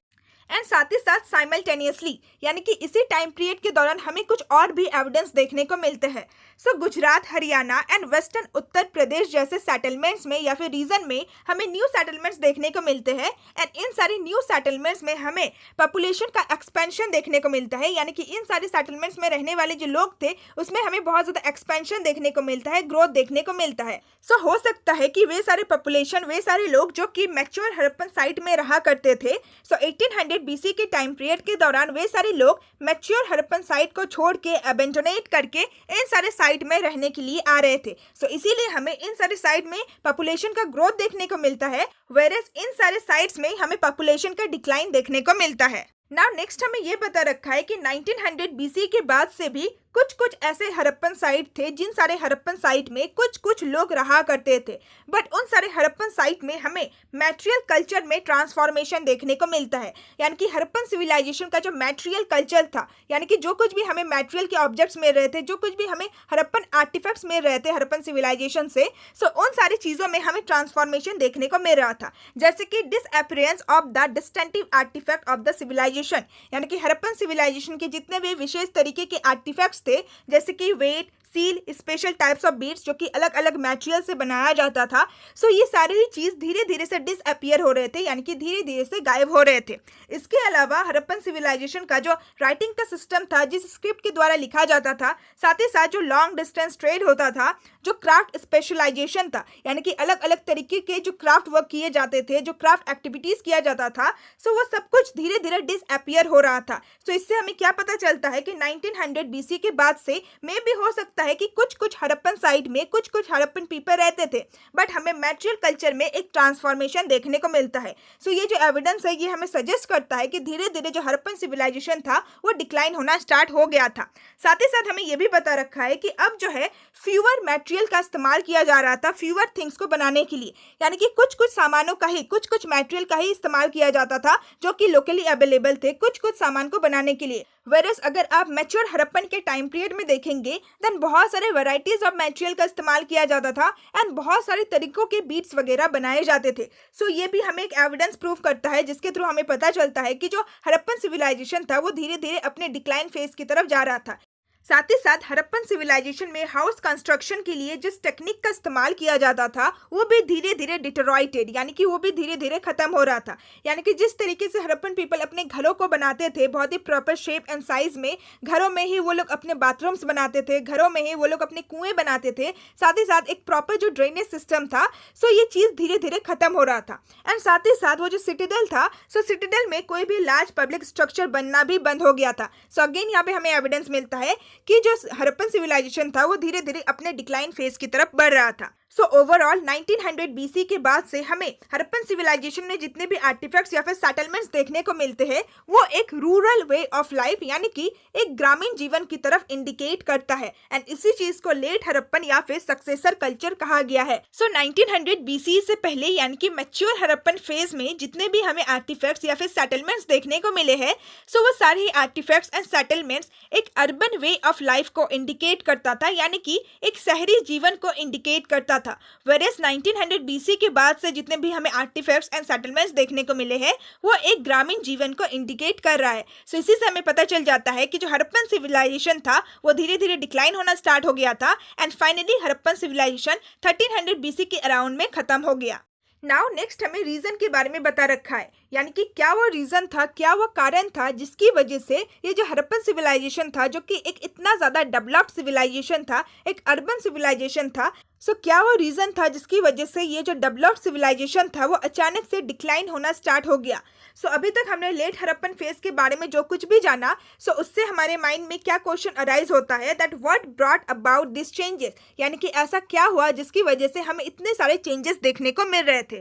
[SPEAKER 1] एंड साथ ही साथ साइमल्टेनियसली यानी कि इसी टाइम पीरियड के दौरान हमें कुछ और भी एविडेंस देखने को मिलते हैं। सो गुजरात, हरियाणा एंड वेस्टर्न उत्तर प्रदेश जैसे सेटलमेंट्स में या फिर रीजन में हमें न्यू सेटलमेंट्स देखने को मिलते हैं। एंड इन सारे न्यू सेटलमेंट्स में हमें पॉपुलेशन का एक्सपेंशन देखने को मिलता है, यानी कि इन सारे सेटलमेंट्स में रहने वाले जो लोग थे उसमें हमें बहुत ज़्यादा एक्सपेंशन देखने को मिलता है, ग्रोथ देखने को मिलता है। सो हो सकता है कि वे सारे पॉपुलेशन, वे सारे लोग जो कि मैच्योर हड़प्पन साइट में रहा करते थे, सो 1800 बीसी के टाइम पीरियड के दौरान वे सारे लोग मैच्योर हड़प्पन साइट को छोड़ के अबेंडोनेट करके इन सारे साइट में रहने के लिए आ रहे थे। सो इसीलिए हमें इन सारे साइट में पॉपुलेशन का ग्रोथ देखने को मिलता है, वेयरएज इन सारे साइट्स में हमें पॉपुलेशन का डिक्लाइन देखने को मिलता है। नाउ नेक्स्ट हमें यह बता रखा है कि 1900 बीसी के बाद से भी कुछ ऐसे हड़प्पन साइट थे जिन सारे हड़प्पन साइट में कुछ लोग रहा करते थे, बट उन सारे हड़प्पन साइट में हमें मैटेरियल कल्चर में ट्रांसफॉर्मेशन देखने को मिलता है। यानी कि हड़प्पन सिविलाइजेशन का जो मैटेरियल कल्चर था, यानी कि जो कुछ भी हमें मैटेरियल के ऑब्जेक्ट्स मिल रहे थे, जो कुछ भी हमें हड़प्पन आर्टिफैक्ट्स मिल रहे थे हड़प्पन सिविलाइजेशन से, सो उन सारी चीज़ों में हमें ट्रांसफॉर्मेशन देखने को मिल रहा था। जैसे कि disappearance of the distinctive artefact of the civilisation, यानी कि हड़प्पन सिविलाइजेशन के जितने भी विशेष तरीके के आर्टिफैक्ट्स थे, जैसे कि weight, seal, special types of beads जो कि अलग अलग मटेरियल से बनाया जाता था, सो ये सारी ही चीज़ धीरे धीरे से डिसअपियर हो रहे थे, यानी कि धीरे धीरे से गायब हो रहे थे। इसके अलावा हड़प्पन सिविलाइजेशन का जो राइटिंग का सिस्टम था, जिस स्क्रिप्ट के द्वारा लिखा जाता था, साथ ही साथ जो लॉन्ग डिस्टेंस ट्रेड होता था, जो क्राफ्ट स्पेशलाइजेशन था, यानी कि अलग अलग तरीके के जो क्राफ्ट वर्क किए जाते थे, जो क्राफ्ट एक्टिविटीज़ किया जाता था, सो वो सब कुछ धीरे धीरे डिसअपियर हो रहा था। सो इससे हमें क्या पता चलता है कि 1900 बीसी के बाद से मे भी हो सकता है कि कुछ हड़प्पन साइट में कुछ हड़प्पन पीपल रहते थे, बट हमें मैटेरियल कल्चर में एक ट्रांसफॉर्मेशन देखने को मिलता है। सो ये जो एविडेंस है ये हमें सजेस्ट करता है कि धीरे धीरे जो हड़प्पन सिविलाइजेशन था वो डिक्लाइन होना स्टार्ट हो गया था। साथ ही साथ हमें ये भी बता रखा है कि अब जो है फ्यूअर मैटेरियल का इस्तेमाल किया जा रहा था फ्यूअर थिंग्स को बनाने के लिए, यानी कि कुछ सामानों का ही, कुछ मैटेरियल का ही इस्तेमाल किया जाता था जो कि लोकली अवेलेबल थे कुछ सामान को बनाने के लिए। वेरस अगर आप मैच्योर हड़प्पन के टाइम पीरियड में देखेंगे देन बहुत सारे वैरायटीज ऑफ मटेरियल का इस्तेमाल किया जाता था एंड बहुत सारे तरीकों के बीट्स वगैरह बनाए जाते थे। सो ये भी हमें एक एविडेंस प्रूव करता है जिसके थ्रू हमें पता चलता है कि जो हड़प्पन सिविलाइजेशन था वो धीरे धीरे अपने डिक्लाइन फेज की तरफ जा रहा था। साथ ही साथ हड़प्पन सिविलाइजेशन में हाउस कंस्ट्रक्शन के लिए जिस टेक्निक का इस्तेमाल किया जाता था वो भी धीरे धीरे डिटोरॉइटेड, यानी कि वो भी धीरे धीरे खत्म हो रहा था। यानी कि जिस तरीके से हड़प्पन पीपल अपने घरों को बनाते थे बहुत ही प्रॉपर शेप एंड साइज में, घरों में ही वो लोग अपने बाथरूम्स बनाते थे, घरों में ही वो लोग अपने कुएं बनाते थे, साथ ही साथ एक प्रॉपर जो ड्रेनेज सिस्टम था, सो ये चीज़ धीरे धीरे खत्म हो रहा था। एंड साथ ही साथ वो जो सिटिडल था, सो सिटिडल में कोई भी लार्ज पब्लिक स्ट्रक्चर बनना भी बंद हो गया था। सो अगेन यहाँ पे हमें एविडेंस मिलता है कि जो हड़प्पन सिविलाइजेशन था वो धीरे धीरे अपने डिक्लाइन फेज की तरफ बढ़ रहा था। सो ओवरऑल 1900 बीसी के बाद से हमें हड़प्पन सिविलाइजेशन में जितने भी आर्टिफैक्ट्स या फिर सेटलमेंट्स देखने को मिलते हैं वो एक रूरल वे ऑफ लाइफ, यानी कि एक ग्रामीण जीवन की तरफ इंडिकेट करता है एंड इसी चीज को लेट हड़प्पन या फिर सक्सेसर कल्चर कहा गया है। सो 1900 बीसी से पहले यानी कि मैच्योर हड़प्पन फेज में जितने भी हमें आर्टिफैक्ट्स या फिर सेटलमेंट्स देखने को मिले हैं, सो वो सारे ही आर्टिफैक्ट्स एंड सेटलमेंट्स एक अर्बन वे ऑफ लाइफ को इंडिकेट करता था, यानी कि एक शहरी जीवन को इंडिकेट करता था। वेयरएज 1900 बीसी के बाद से जितने भी हमें आर्टिफैक्ट्स एंड सेटलमेंट्स देखने को मिले हैं वो एक ग्रामीण जीवन को इंडिकेट कर रहा है। सो इसी से हमें पता चल जाता है कि जो हड़प्पन सिविलाइजेशन था वो धीरे धीरे डिक्लाइन होना स्टार्ट हो गया था and finally Harappan civilisation 1300 BC के अराउंड में खत्म हो गया। नाउ नेक्स्ट हमें रीजन के बारे में बता रखा है, यानी कि क्या वो रीजन था, क्या वो कारण था जिसकी वजह से ये जो हड़प्पन सिविलाइजेशन था जो कि एक इतना ज़्यादा डेवलप्ड सिविलाइजेशन था, एक अर्बन सिविलाइजेशन था, सो क्या वो रीज़न था जिसकी वजह से ये जो डेवलप्ड सिविलाइजेशन था वो अचानक से डिक्लाइन होना स्टार्ट हो गया। सो अभी तक हमने लेट हड़प्पन फेज के बारे में जो कुछ भी जाना, सो उससे हमारे माइंड में क्या क्वेश्चन अराइज होता है that what brought about this changes, यानी कि ऐसा क्या हुआ जिसकी वजह से हमें इतने सारे चेंजेस देखने को मिल रहे थे।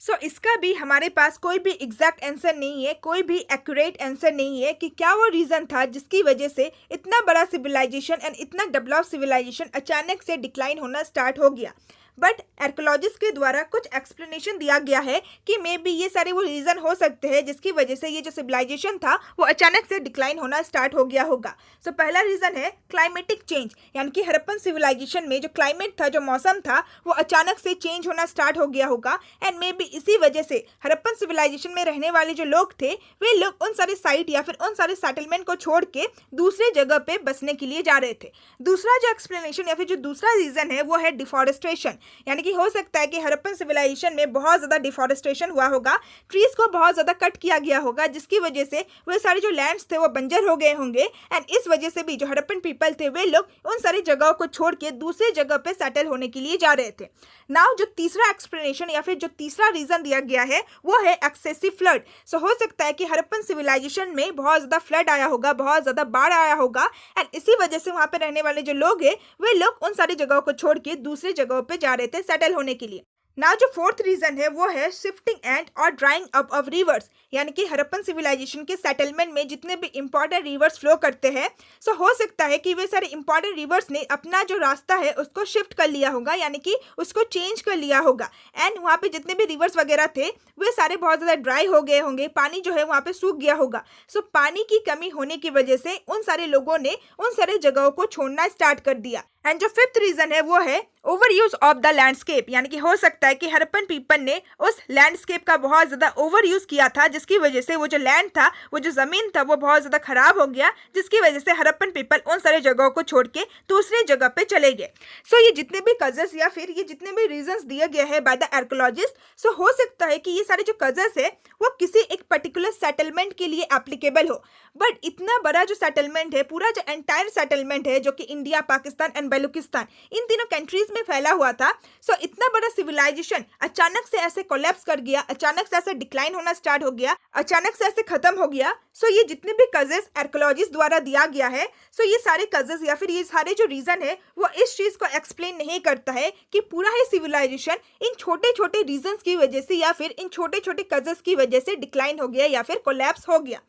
[SPEAKER 1] सो इसका भी हमारे पास कोई भी एग्जैक्ट आंसर नहीं है, कोई भी एक्यूरेट आंसर नहीं है कि क्या वो रीज़न था जिसकी वजह से इतना बड़ा सिविलाइजेशन एंड इतना डेवलप सिविलाइजेशन अचानक से डिक्लाइन होना स्टार्ट हो गया। बट आर्कियोलॉजिस्ट के द्वारा कुछ एक्सप्लेनेशन दिया गया है कि मे बी ये सारे वो रीज़न हो सकते हैं जिसकी वजह से ये जो सिविलाइजेशन था वो अचानक से डिक्लाइन होना स्टार्ट हो गया होगा। सो पहला रीज़न है क्लाइमेटिक चेंज, यानी कि हड़प्पन सिविलाइजेशन में जो क्लाइमेट था, जो मौसम था, वो अचानक से चेंज होना स्टार्ट हो गया होगा। एंड मे बी इसी वजह से हड़प्पन सिविलाइजेशन में रहने वाले जो लोग थे वे लोग उन सारे साइट या फिर उन सारे सेटलमेंट को छोड़ के दूसरे जगह पे बसने के लिए जा रहे थे। दूसरा जो एक्सप्लेनेशन या फिर जो दूसरा रीज़न है वो है डिफॉरेस्टेशन, यानी कि हो सकता है कि हड़प्पन सिविलाइजेशन में बहुत ज़्यादा डिफॉरेस्टेशन हुआ होगा, ट्रीज को बहुत ज़्यादा कट किया गया होगा, जिसकी वजह से वे सारे जो लैंड्स थे वो बंजर हो गए होंगे। एंड इस वजह से भी जो हड़प्पन पीपल थे वे लोग उन सारी जगहों को छोड़ के दूसरी जगह पे सेटल होने के लिए जा रहे थे। नाउ जो तीसरा एक्सप्लेनेशन या फिर जो तीसरा रीज़न दिया गया है वो है एक्सेसिव फ्लड। सो हो सकता है कि हड़प्पन सिविलाइजेशन में बहुत ज़्यादा फ्लड आया होगा, बहुत ज़्यादा बाढ़ आया होगा, एंड इसी वजह से वहाँ पे रहने वाले जो लोग हैं वे लोग उन सारी जगहों को छोड़ के दूसरी जगहों पे जा रहे थे सेटल होने के लिए। नाउ जो फोर्थ रीजन है वो है शिफ्टिंग एंड और ड्राइंग अप ऑफ रिवर्स, यानी कि हड़प्पन सिविलाइजेशन के सेटलमेंट में जितने भी इंपॉर्टेंट रिवर्स फ्लो करते हैं, सो हो सकता है कि वे सारे इंपॉर्टेंट रिवर्स ने अपना जो रास्ता है उसको शिफ्ट कर लिया होगा, यानी कि उसको चेंज कर लिया होगा। एंड वहाँ पे जितने भी रिवर्स वगैरह थे वे सारे बहुत ज़्यादा ड्राई हो गए होंगे, पानी जो है वहाँ पे सूख गया होगा। सो पानी की कमी होने की वजह से उन सारे लोगों ने उन सारे जगहों को छोड़ना स्टार्ट कर दिया। एंड जो फिफ्थ रीजन है वो है over use of the landscape, यानी कि हो सकता है कि हड़प्पन पीपल ने उस लैंडस्केप का बहुत ज़्यादा ओवर यूज किया था, जिसकी वजह से वो जो लैंड था, वो जो ज़मीन था, वो बहुत ज़्यादा खराब हो गया, जिसकी वजह से हड़प्पन पीपल उन सारे जगहों को छोड़ के दूसरी जगह पे चले गए। सो ये जितने भी कजर्स या फिर ये जितने भी रीजंस दिए गए हैं बाय द आर्कियोलॉजिस्ट, सो हो सकता है कि ये सारे जो कजर्स है वो किसी एक पर्टिकुलर सेटलमेंट के लिए एप्लीकेबल हो। बट इतना बड़ा जो सेटलमेंट है, पूरा जो एंटायर सेटलमेंट है जो कि इंडिया, पाकिस्तान एंड बलूचिस्तान इन तीनों कंट्रीज में फैला हुआ था, सो इतना बड़ा सिविलाइजेशन अचानक से ऐसे कोलैप्स कर गया, अचानक से ऐसे डिक्लाइन होना स्टार्ट हो गया, अचानक से ऐसे खत्म हो गया। सो ये जितने भी कजेस आर्कियोलॉजिस्ट द्वारा दिया गया है, सो ये सारे कजेस या फिर ये सारे जो रीजन है वो इस चीज को एक्सप्लेन नहीं करता है कि पूरा ही सिविलाइजेशन इन छोटे छोटे रीजंस की वजह से या फिर इन छोटे छोटे कजेस की वजह से डिक्लाइन हो गया या फिर कोलैप्स हो गया।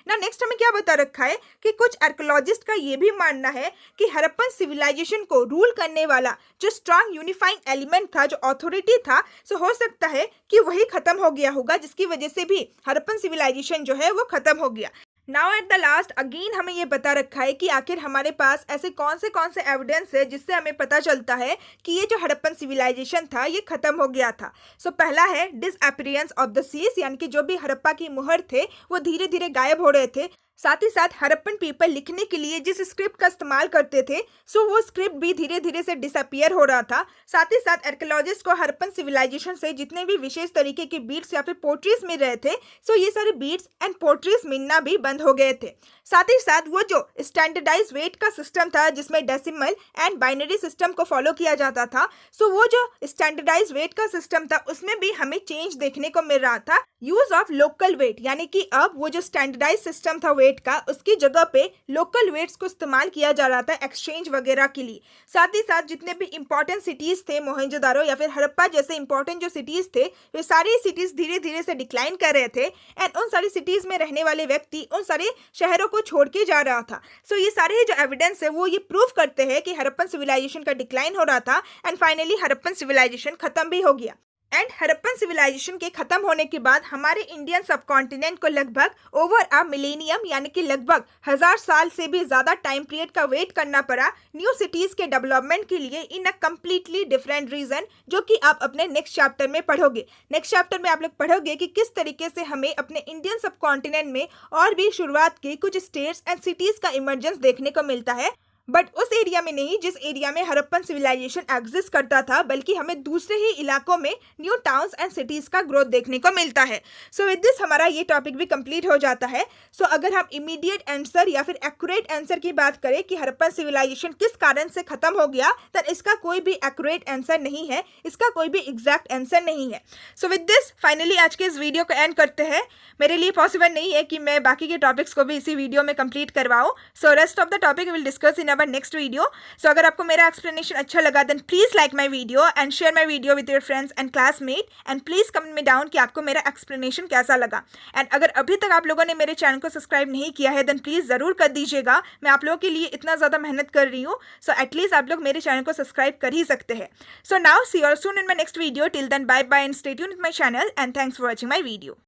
[SPEAKER 1] ना नेक्स्ट हमें क्या बता रखा है कि कुछ आर्कियोलॉजिस्ट का ये भी मानना है कि हड़प्पन सिविलाइजेशन को रूल करने वाला जो स्ट्रांग यूनिफाइंग एलिमेंट था, जो अथॉरिटी था, सो हो सकता है कि वही खत्म हो गया होगा, जिसकी वजह से भी हड़प्पन सिविलाइजेशन जो है वो खत्म हो गया। Now at the last again हमें ये बता रखा है कि आखिर हमारे पास ऐसे कौन से एविडेंस है जिससे हमें पता चलता है कि ये जो हड़प्पन सिविलाइजेशन था ये खत्म हो गया था। सो पहला है डिसअपीयरेंस ऑफ द सीज, यानी कि जो भी हड़प्पा की मुहर थे वो धीरे धीरे गायब हो रहे थे। साथ ही साथ हड़प्पन पीपल लिखने के लिए जिस स्क्रिप्ट का इस्तेमाल करते थे, सो वो स्क्रिप्ट भी धीरे धीरे से डिसअपियर हो रहा था। साथ ही साथ आर्कियोलॉजिस्ट को हड़प्पन सिविलाइजेशन से जितने भी विशेष तरीके के बीट्स या फिर पोट्रीज मिल रहे थे, सो ये सारे बीट्स एंड पोट्रीज मिलना भी बंद हो गए थे। साथ ही साथ वो जो स्टैंडर्डाइज वेट का सिस्टम था जिसमें डेसिमल एंड बाइनरी सिस्टम को फॉलो किया जाता था, सो वो जो स्टैंडर्डाइज वेट का सिस्टम था उसमें भी हमें चेंज देखने को मिल रहा था। यूज ऑफ लोकल वेट, यानी कि अब वो जो स्टैंडर्डाइज सिस्टम था वेट का, उसकी जगह पे लोकल वेट्स को इस्तेमाल किया जा रहा था एक्सचेंज वगैरह के लिए। साथ ही साथ जितने भी इंपॉर्टेंट सिटीज थे, मोहनजोदारो या फिर हड़प्पा जैसे इंपॉर्टेंट जो सिटीज थे, वे सारी सिटीज धीरे धीरे से डिक्लाइन कर रहे थे एंड उन सारी सिटीज में रहने वाले व्यक्ति उन सारे शहरों को छोड़ के जा रहा था। सो ये सारे जो एविडेंस है वो ये प्रूव करते हैं कि हड़प्पन सिविलाइजेशन का डिक्लाइन हो रहा था एंड फाइनली हड़प्पन सिविलाइजेशन खत्म भी हो गया। एंड हड़प्पन सिविलाइजेशन के खत्म होने के बाद हमारे इंडियन सबकॉन्टिनेंट को लगभग ओवर अ मिलेनियम, यानी कि लगभग 1000 साल से भी ज़्यादा टाइम पीरियड का वेट करना पड़ा न्यू सिटीज़ के डेवलपमेंट के लिए इन अ कम्प्लीटली डिफरेंट रीजन, जो कि आप अपने नेक्स्ट चैप्टर में पढ़ोगे। नेक्स्ट चैप्टर में आप लोग पढ़ोगे कि किस तरीके से हमें अपने इंडियन सबकॉन्टिनेंट में और भी शुरुआत के कुछ स्टेट्स एंड सिटीज़ का इमर्जेंस देखने को मिलता है, बट उस एरिया में नहीं जिस एरिया में हड़प्पन सिविलाइजेशन एग्जिस्ट करता था, बल्कि हमें दूसरे ही इलाकों में न्यू टाउन्स एंड सिटीज़ का ग्रोथ देखने को मिलता है। सो विद दिस हमारा ये टॉपिक भी कंप्लीट हो जाता है। सो अगर हम इमीडिएट आंसर या फिर एक्यूरेट आंसर की बात करें कि हड़प्पन सिविलाइजेशन किस कारण से खत्म हो गया, तो इसका कोई भी एक्यूरेट आंसर नहीं है, इसका कोई भी एग्जैक्ट आंसर नहीं है। सो विद दिस फाइनली आज के इस वीडियो को एंड करते हैं। मेरे लिए पॉसिबल नहीं है कि मैं बाकी के टॉपिक्स को भी इसी वीडियो में कंप्लीट करवाऊँ। So rest of the topic will discuss in our next video. So अगर आपको मेरा एक्सप्लेनेशन अच्छा लगा then please like my video and share my video with your friends and classmate and please comment में down कि आपको मेरा explanation कैसा लगा. एंड अगर अभी तक आप लोगों ने मेरे चैनल को सब्सक्राइब नहीं किया है देन प्लीज़ ज़रूर कर दीजिएगा. मैं आप लोगों के लिए इतना ज़्यादा मेहनत कर रही हूँ, सो एटलीस्ट आप लोग मेरे चैनल को सब्सक्राइब कर ही सकते हैं. So now see you soon in my next video. Till then bye bye and stay tuned with my channel and thanks for watching my video.